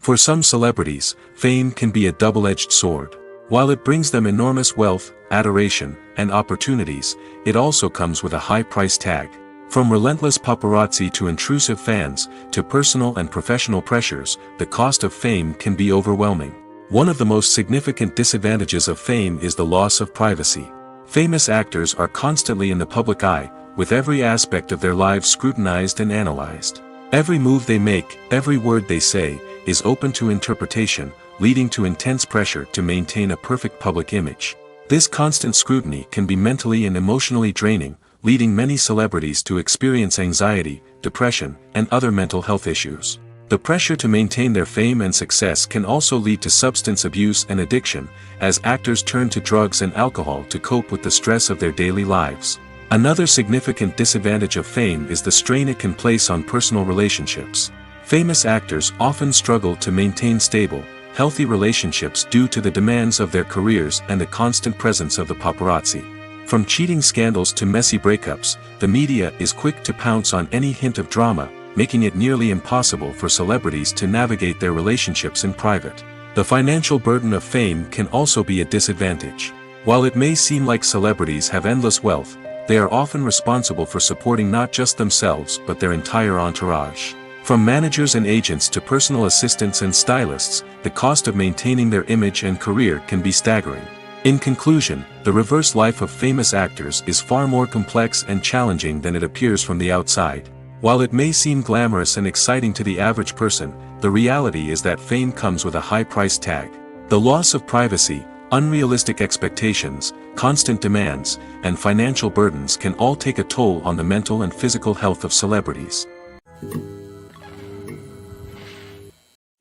For some celebrities, fame can be a double-edged sword. While it brings them enormous wealth, adoration, and opportunities, it also comes with a high price tag. From relentless paparazzi to intrusive fans, to personal and professional pressures, the cost of fame can be overwhelming. One of the most significant disadvantages of fame is the loss of privacy. Famous actors are constantly in the public eye, with every aspect of their lives scrutinized and analyzed. Every move they make, every word they say, is open to interpretation, leading to intense pressure to maintain a perfect public image. This constant scrutiny can be mentally and emotionally draining, leading many celebrities to experience anxiety, depression, and other mental health issues. The pressure to maintain their fame and success can also lead to substance abuse and addiction, as actors turn to drugs and alcohol to cope with the stress of their daily lives. Another significant disadvantage of fame is the strain it can place on personal relationships. Famous actors often struggle to maintain stable, healthy relationships due to the demands of their careers and the constant presence of the paparazzi. From cheating scandals to messy breakups, the media is quick to pounce on any hint of drama, making it nearly impossible for celebrities to navigate their relationships in private. The financial burden of fame can also be a disadvantage. While it may seem like celebrities have endless wealth, they are often responsible for supporting not just themselves but their entire entourage. From managers and agents to personal assistants and stylists, the cost of maintaining their image and career can be staggering. In conclusion, the reverse life of famous actors is far more complex and challenging than it appears from the outside. While it may seem glamorous and exciting to the average person, the reality is that fame comes with a high price tag. The loss of privacy, unrealistic expectations, constant demands, and financial burdens can all take a toll on the mental and physical health of celebrities.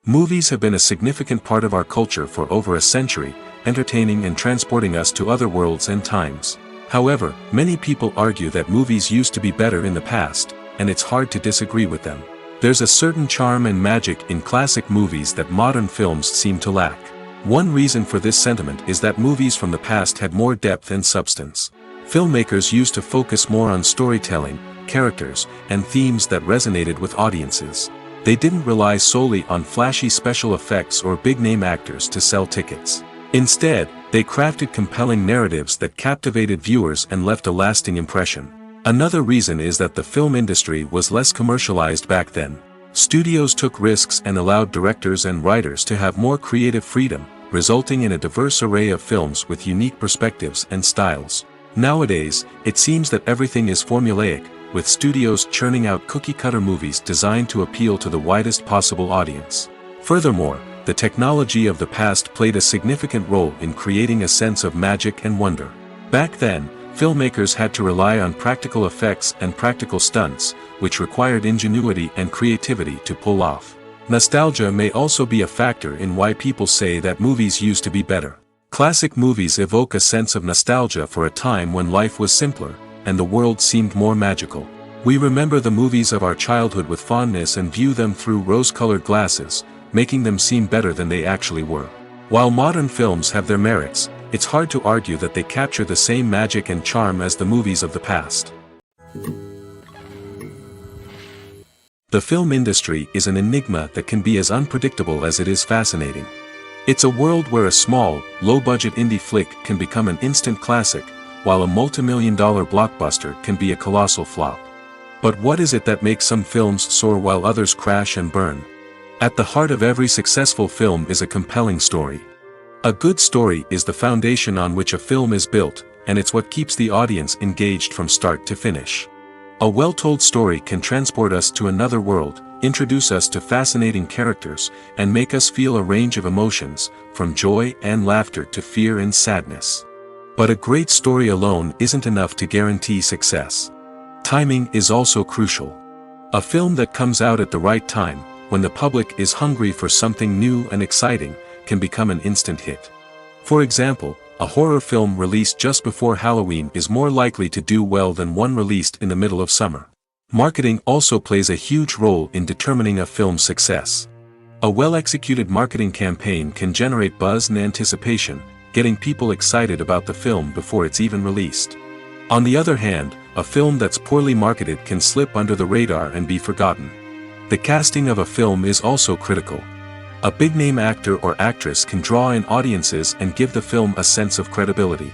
Movies have been a significant part of our culture for over a century, entertaining and transporting us to other worlds and times. However, many people argue that movies used to be better in the past, and it's hard to disagree with them. There's a certain charm and magic in classic movies that modern films seem to lack. One reason for this sentiment is that movies from the past had more depth and substance. Filmmakers used to focus more on storytelling, characters, and themes that resonated with audiences. They didn't rely solely on flashy special effects or big-name actors to sell tickets. Instead, they crafted compelling narratives that captivated viewers and left a lasting impression. Another reason is that the film industry was less commercialized back then. Studios took risks and allowed directors and writers to have more creative freedom, resulting in a diverse array of films with unique perspectives and styles. Nowadays, it seems that everything is formulaic, with studios churning out cookie-cutter movies designed to appeal to the widest possible audience. Furthermore, the technology of the past played a significant role in creating a sense of magic and wonder. Back then, filmmakers had to rely on practical effects and practical stunts, which required ingenuity and creativity to pull off. Nostalgia may also be a factor in why people say that movies used to be better. Classic movies evoke a sense of nostalgia for a time when life was simpler, and the world seemed more magical. We remember the movies of our childhood with fondness and view them through rose-colored glasses, making them seem better than they actually were. While modern films have their merits, it's hard to argue that they capture the same magic and charm as the movies of the past. The film industry is an enigma that can be as unpredictable as it is fascinating. It's a world where a small, low-budget indie flick can become an instant classic, while a multi-million-dollar blockbuster can be a colossal flop. But what is it that makes some films soar while others crash and burn? At the heart of every successful film is a compelling story. A good story is the foundation on which a film is built, and it's what keeps the audience engaged from start to finish. A well-told story can transport us to another world, introduce us to fascinating characters, and make us feel a range of emotions, from joy and laughter to fear and sadness. But a great story alone isn't enough to guarantee success. Timing is also crucial. A film that comes out at the right time, when the public is hungry for something new and exciting, can become an instant hit. For example, a horror film released just before Halloween is more likely to do well than one released in the middle of summer. Marketing also plays a huge role in determining a film's success. A well-executed marketing campaign can generate buzz and anticipation, getting people excited about the film before it's even released. On the other hand, a film that's poorly marketed can slip under the radar and be forgotten. The casting of a film is also critical. A big-name actor or actress can draw in audiences and give the film a sense of credibility.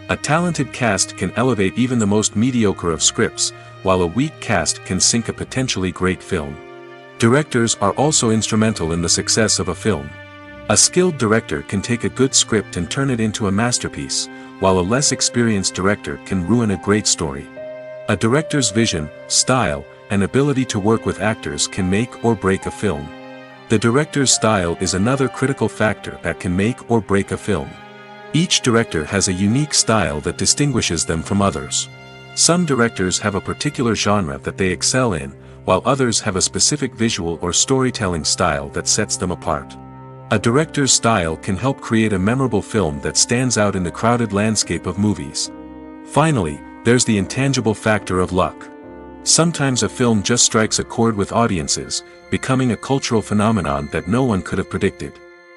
A talented cast can elevate even the most mediocre of scripts, while a weak cast can sink a potentially great film. Directors are also instrumental in the success of a film. A skilled director can take a good script and turn it into a masterpiece, while a less experienced director can ruin a great story. A director's vision, style, and ability to work with actors can make or break a film. The director's style is another critical factor that can make or break a film. Each director has a unique style that distinguishes them from others. Some directors have a particular genre that they excel in, while others have a specific visual or storytelling style that sets them apart. A director's style can help create a memorable film that stands out in the crowded landscape of movies. Finally, there's the intangible factor of luck. Sometimes a film just strikes a chord with audiences, becoming a cultural phenomenon that no one could have predicted.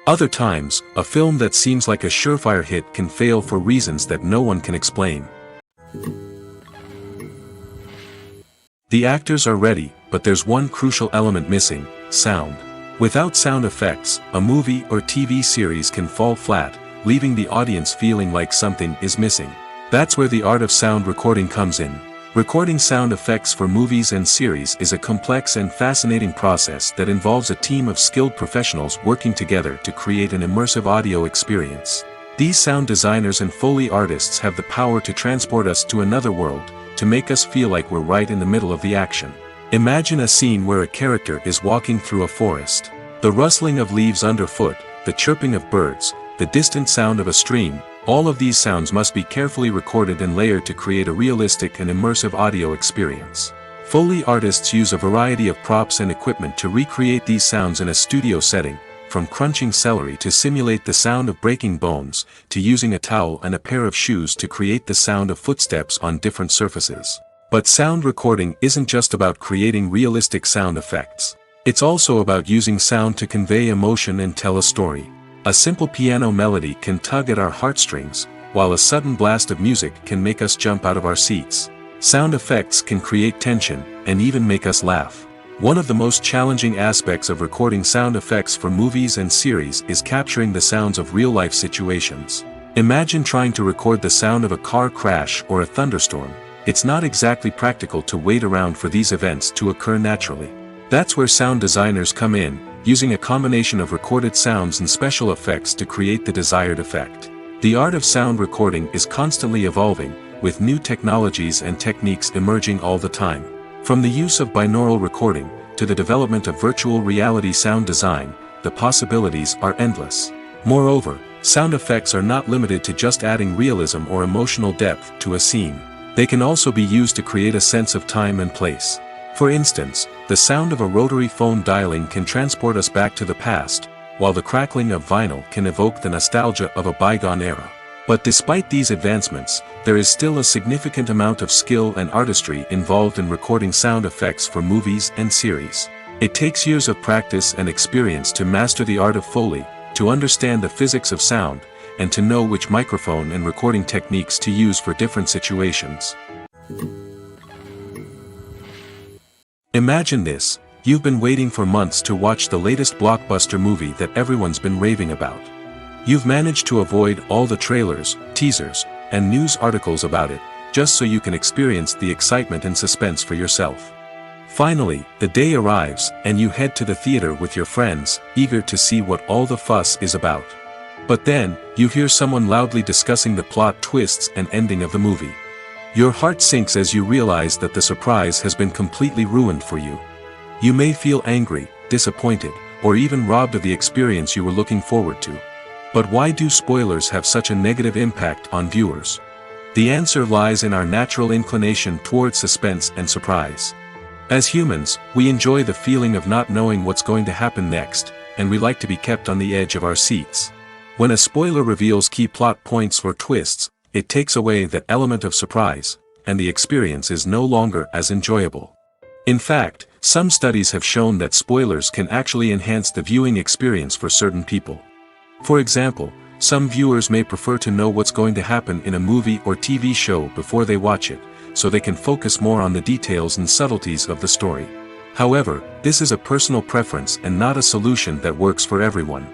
Other times, a film that seems like a surefire hit can fail for reasons that no one can explain. The actors are ready, but there's one crucial element missing: sound. Without sound effects, a movie or TV series can fall flat, leaving the audience feeling like something is missing. That's where the art of sound recording comes in. Recording sound effects for movies and series is a complex and fascinating process that involves a team of skilled professionals working together to create an immersive audio experience. These sound designers and Foley artists have the power to transport us to another world, to make us feel like we're right in the middle of the action. Imagine a scene where a character is walking through a forest. The rustling of leaves underfoot, the chirping of birds, the distant sound of a stream, all of these sounds must be carefully recorded and layered to create a realistic and immersive audio experience. Foley artists use a variety of props and equipment to recreate these sounds in a studio setting, from crunching celery to simulate the sound of breaking bones, to using a towel and a pair of shoes to create the sound of footsteps on different surfaces. But sound recording isn't just about creating realistic sound effects. It's also about using sound to convey emotion and tell a story. A simple piano melody can tug at our heartstrings, while a sudden blast of music can make us jump out of our seats. Sound effects can create tension, and even make us laugh. One of the most challenging aspects of recording sound effects for movies and series is capturing the sounds of real-life situations. Imagine trying to record the sound of a car crash or a thunderstorm. It's not exactly practical to wait around for these events to occur naturally. That's where sound designers come in, using a combination of recorded sounds and special effects to create the desired effect. The art of sound recording is constantly evolving, with new technologies and techniques emerging all the time. From the use of binaural recording, to the development of virtual reality sound design, the possibilities are endless. Moreover, sound effects are not limited to just adding realism or emotional depth to a scene. They can also be used to create a sense of time and place. For instance, the sound of a rotary phone dialing can transport us back to the past, while the crackling of vinyl can evoke the nostalgia of a bygone era. But despite these advancements, there is still a significant amount of skill and artistry involved in recording sound effects for movies and series. It takes years of practice and experience to master the art of Foley, to understand the physics of sound, and to know which microphone and recording techniques to use for different situations. Imagine this: you've been waiting for months to watch the latest blockbuster movie that everyone's been raving about. You've managed to avoid all the trailers, teasers, and news articles about it, just so you can experience the excitement and suspense for yourself. Finally, the day arrives, and you head to the theater with your friends, eager to see what all the fuss is about. But then, you hear someone loudly discussing the plot twists and ending of the movie. Your heart sinks as you realize that the surprise has been completely ruined for you. You may feel angry, disappointed, or even robbed of the experience you were looking forward to. But why do spoilers have such a negative impact on viewers? The answer lies in our natural inclination toward suspense and surprise. As humans, we enjoy the feeling of not knowing what's going to happen next, and we like to be kept on the edge of our seats. When a spoiler reveals key plot points or twists, it takes away that element of surprise, and the experience is no longer as enjoyable. In fact, some studies have shown that spoilers can actually enhance the viewing experience for certain people. For example, some viewers may prefer to know what's going to happen in a movie or TV show before they watch it, so they can focus more on the details and subtleties of the story. However, this is a personal preference and not a solution that works for everyone.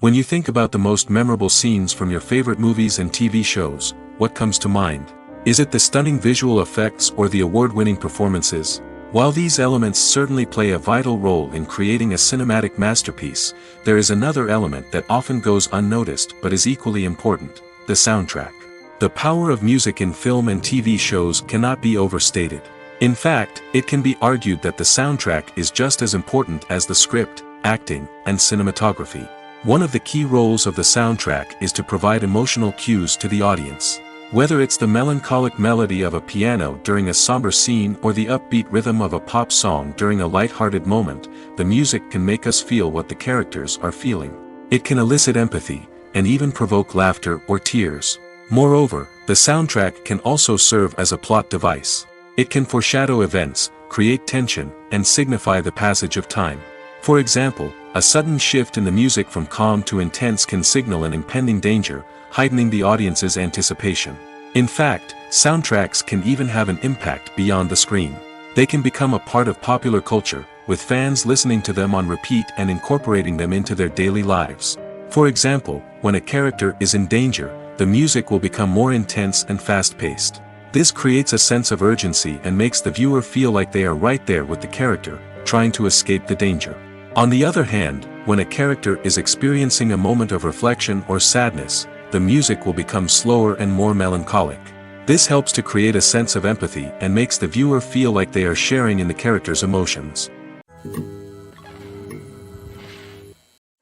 When you think about the most memorable scenes from your favorite movies and TV shows, what comes to mind? Is it the stunning visual effects or the award-winning performances? While these elements certainly play a vital role in creating a cinematic masterpiece, there is another element that often goes unnoticed but is equally important: the soundtrack. The power of music in film and TV shows cannot be overstated. In fact, it can be argued that the soundtrack is just as important as the script, acting, and cinematography. One of the key roles of the soundtrack is to provide emotional cues to the audience. Whether it's the melancholic melody of a piano during a somber scene or the upbeat rhythm of a pop song during a light-hearted moment, the music can make us feel what the characters are feeling. It can elicit empathy, and even provoke laughter or tears. Moreover, the soundtrack can also serve as a plot device. It can foreshadow events, create tension, and signify the passage of time. For example, a sudden shift in the music from calm to intense can signal an impending danger, heightening the audience's anticipation. In fact, soundtracks can even have an impact beyond the screen. They can become a part of popular culture, with fans listening to them on repeat and incorporating them into their daily lives. For example, when a character is in danger, the music will become more intense and fast-paced. This creates a sense of urgency and makes the viewer feel like they are right there with the character, trying to escape the danger. On the other hand, when a character is experiencing a moment of reflection or sadness, the music will become slower and more melancholic. This helps to create a sense of empathy and makes the viewer feel like they are sharing in the character's emotions.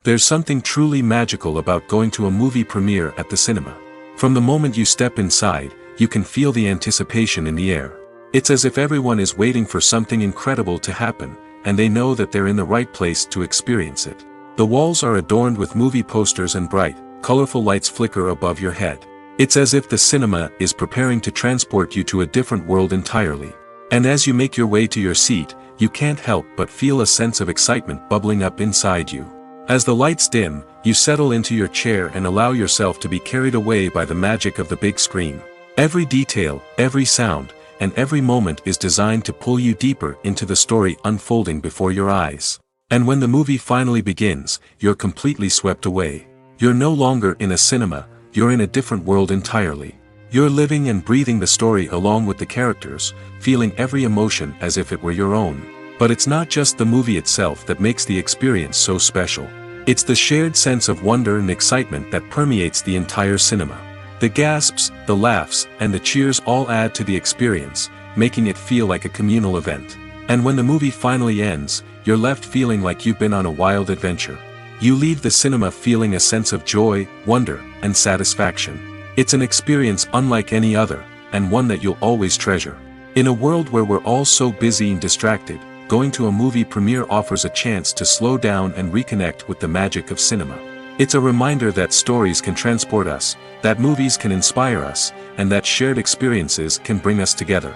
There's something truly magical about going to a movie premiere at the cinema. From the moment you step inside, you can feel the anticipation in the air. It's as if everyone is waiting for something incredible to happen, and they know that they're in the right place to experience it. The walls are adorned with movie posters and bright, colorful lights flicker above your head. It's as if the cinema is preparing to transport you to a different world entirely. And as you make your way to your seat, you can't help but feel a sense of excitement bubbling up inside you. As the lights dim, you settle into your chair and allow yourself to be carried away by the magic of the big screen. Every detail, every sound, and every moment is designed to pull you deeper into the story unfolding before your eyes. And when the movie finally begins, you're completely swept away. You're no longer in a cinema, you're in a different world entirely. You're living and breathing the story along with the characters, feeling every emotion as if it were your own. But it's not just the movie itself that makes the experience so special. It's the shared sense of wonder and excitement that permeates the entire cinema. The gasps, the laughs, and the cheers all add to the experience, making it feel like a communal event. And when the movie finally ends, you're left feeling like you've been on a wild adventure. You leave the cinema feeling a sense of joy, wonder, and satisfaction. It's an experience unlike any other, and one that you'll always treasure. In a world where we're all so busy and distracted, going to a movie premiere offers a chance to slow down and reconnect with the magic of cinema. It's a reminder that stories can transport us, that movies can inspire us, and that shared experiences can bring us together.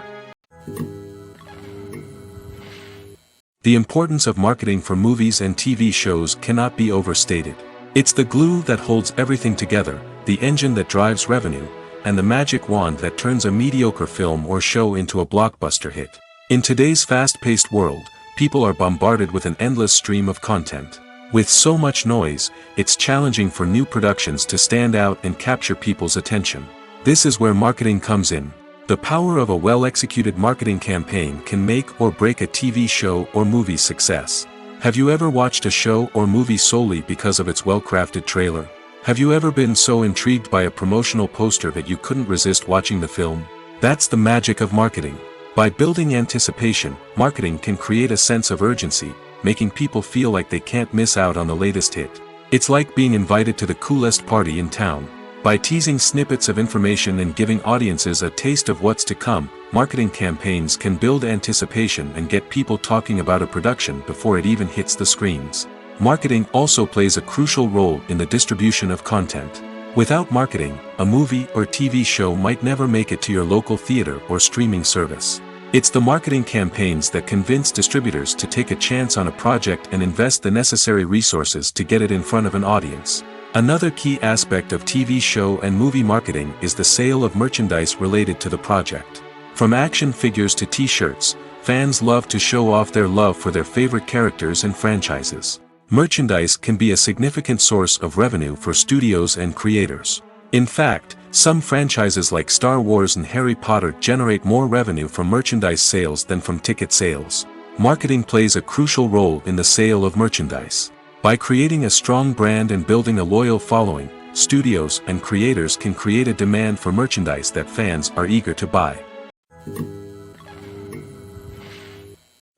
The importance of marketing for movies and TV shows cannot be overstated. It's the glue that holds everything together, the engine that drives revenue, and the magic wand that turns a mediocre film or show into a blockbuster hit. In today's fast-paced world, people are bombarded with an endless stream of content. With so much noise, it's challenging for new productions to stand out and capture people's attention. This is where marketing comes in. The power of a well-executed marketing campaign can make or break a TV show or movie's success. Have you ever watched a show or movie solely because of its well-crafted trailer? Have you ever been so intrigued by a promotional poster that you couldn't resist watching the film? That's the magic of marketing. By building anticipation, marketing can create a sense of urgency, making people feel like they can't miss out on the latest hit. It's like being invited to the coolest party in town. By teasing snippets of information and giving audiences a taste of what's to come, marketing campaigns can build anticipation and get people talking about a production before it even hits the screens. Marketing also plays a crucial role in the distribution of content. Without marketing, a movie or TV show might never make it to your local theater or streaming service. It's the marketing campaigns that convince distributors to take a chance on a project and invest the necessary resources to get it in front of an audience. Another key aspect of TV show and movie marketing is the sale of merchandise related to the project. From action figures to t-shirts, fans love to show off their love for their favorite characters and franchises. Merchandise can be a significant source of revenue for studios and creators. In fact, some franchises like Star Wars and Harry Potter generate more revenue from merchandise sales than from ticket sales. Marketing plays a crucial role in the sale of merchandise. By creating a strong brand and building a loyal following, studios and creators can create a demand for merchandise that fans are eager to buy.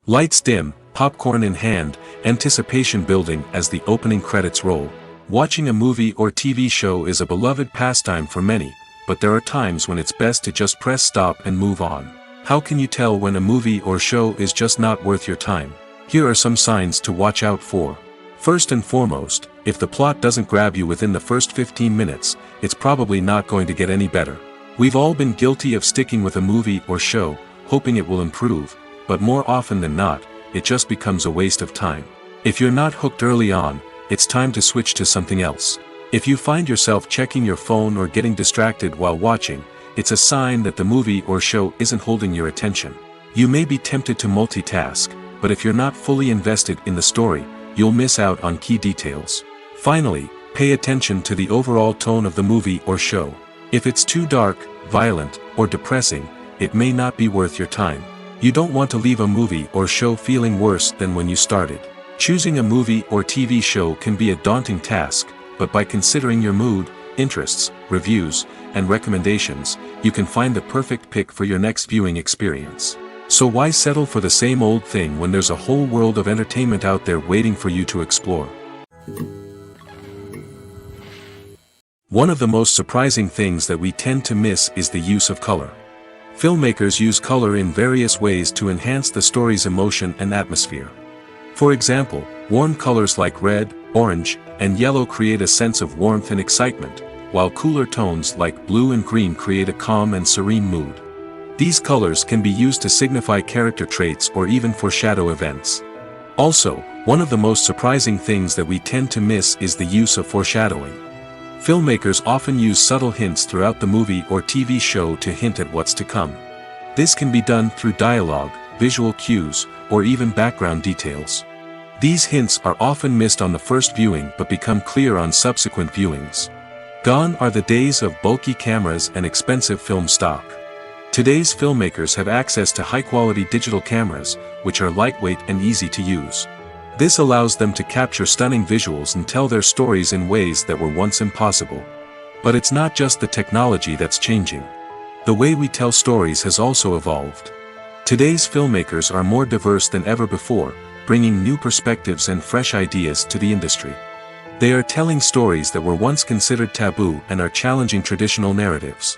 Lights dim, popcorn in hand, anticipation building as the opening credits roll. Watching a movie or TV show is a beloved pastime for many, but there are times when it's best to just press stop and move on. How can you tell when a movie or show is just not worth your time? Here are some signs to watch out for. First and foremost, if the plot doesn't grab you within the first 15 minutes, it's probably not going to get any better. We've all been guilty of sticking with a movie or show, hoping it will improve, but more often than not, it just becomes a waste of time. If you're not hooked early on, it's time to switch to something else. If you find yourself checking your phone or getting distracted while watching, it's a sign that the movie or show isn't holding your attention. You may be tempted to multitask, but if you're not fully invested in the story, you'll miss out on key details. Finally, pay attention to the overall tone of the movie or show. If it's too dark, violent, or depressing, it may not be worth your time. You don't want to leave a movie or show feeling worse than when you started. Choosing a movie or TV show can be a daunting task, but by considering your mood, interests, reviews, and recommendations, you can find the perfect pick for your next viewing experience. So why settle for the same old thing when there's a whole world of entertainment out there waiting for you to explore? One of the most surprising things that we tend to miss is the use of color. Filmmakers use color in various ways to enhance the story's emotion and atmosphere. For example, warm colors like red, orange, and yellow create a sense of warmth and excitement, while cooler tones like blue and green create a calm and serene mood. These colors can be used to signify character traits or even foreshadow events. Also, one of the most surprising things that we tend to miss is the use of foreshadowing. Filmmakers often use subtle hints throughout the movie or TV show to hint at what's to come. This can be done through dialogue, visual cues, or even background details. These hints are often missed on the first viewing but become clear on subsequent viewings. Gone are the days of bulky cameras and expensive film stock. Today's filmmakers have access to high-quality digital cameras, which are lightweight and easy to use. This allows them to capture stunning visuals and tell their stories in ways that were once impossible. But it's not just the technology that's changing. The way we tell stories has also evolved. Today's filmmakers are more diverse than ever before, bringing new perspectives and fresh ideas to the industry. They are telling stories that were once considered taboo and are challenging traditional narratives.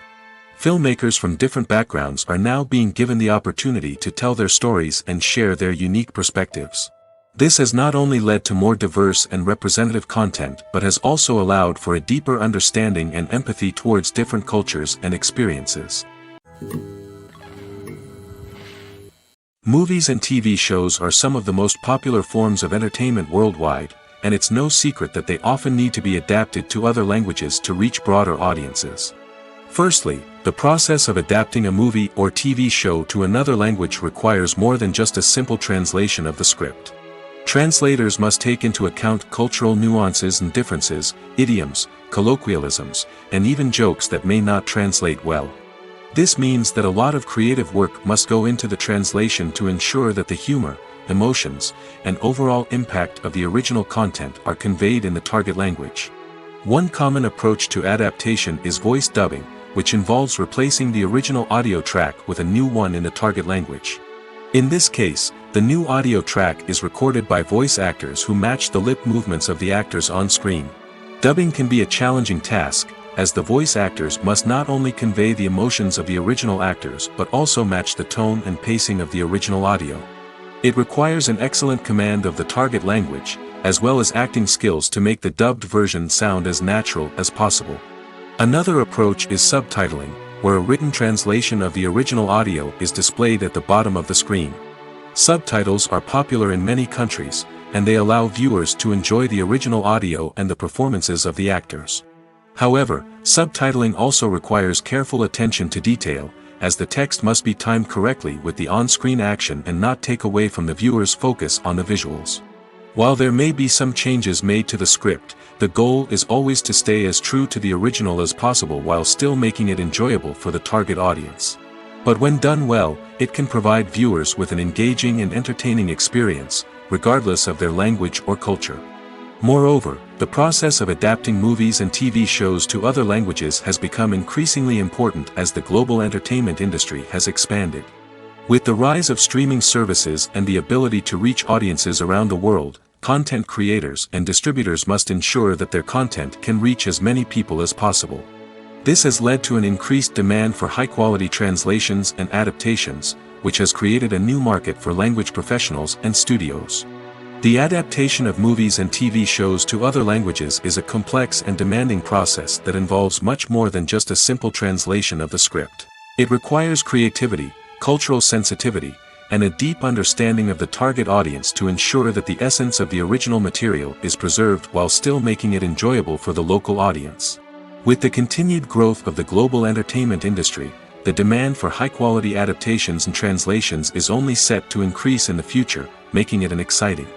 Filmmakers from different backgrounds are now being given the opportunity to tell their stories and share their unique perspectives. This has not only led to more diverse and representative content but has also allowed for a deeper understanding and empathy towards different cultures and experiences. Movies and TV shows are some of the most popular forms of entertainment worldwide, and it's no secret that they often need to be adapted to other languages to reach broader audiences. Firstly, the process of adapting a movie or TV show to another language requires more than just a simple translation of the script. Translators must take into account cultural nuances and differences, idioms, colloquialisms, and even jokes that may not translate well. This means that a lot of creative work must go into the translation to ensure that the humor, emotions, and overall impact of the original content are conveyed in the target language. One common approach to adaptation is voice dubbing, which involves replacing the original audio track with a new one in the target language. In this case, the new audio track is recorded by voice actors who match the lip movements of the actors on screen. Dubbing can be a challenging task, as the voice actors must not only convey the emotions of the original actors but also match the tone and pacing of the original audio. It requires an excellent command of the target language, as well as acting skills to make the dubbed version sound as natural as possible. Another approach is subtitling, where a written translation of the original audio is displayed at the bottom of the screen. Subtitles are popular in many countries, and they allow viewers to enjoy the original audio and the performances of the actors. However, subtitling also requires careful attention to detail, as the text must be timed correctly with the on-screen action and not take away from the viewer's focus on the visuals. While there may be some changes made to the script, the goal is always to stay as true to the original as possible while still making it enjoyable for the target audience. But when done well, it can provide viewers with an engaging and entertaining experience, regardless of their language or culture. Moreover, the process of adapting movies and TV shows to other languages has become increasingly important as the global entertainment industry has expanded. With the rise of streaming services and the ability to reach audiences around the world, content creators and distributors must ensure that their content can reach as many people as possible. This has led to an increased demand for high-quality translations and adaptations, which has created a new market for language professionals and studios. The adaptation of movies and TV shows to other languages is a complex and demanding process that involves much more than just a simple translation of the script. It requires creativity, cultural sensitivity, and a deep understanding of the target audience to ensure that the essence of the original material is preserved while still making it enjoyable for the local audience. With the continued growth of the global entertainment industry, the demand for high-quality adaptations and translations is only set to increase in the future, making it an exciting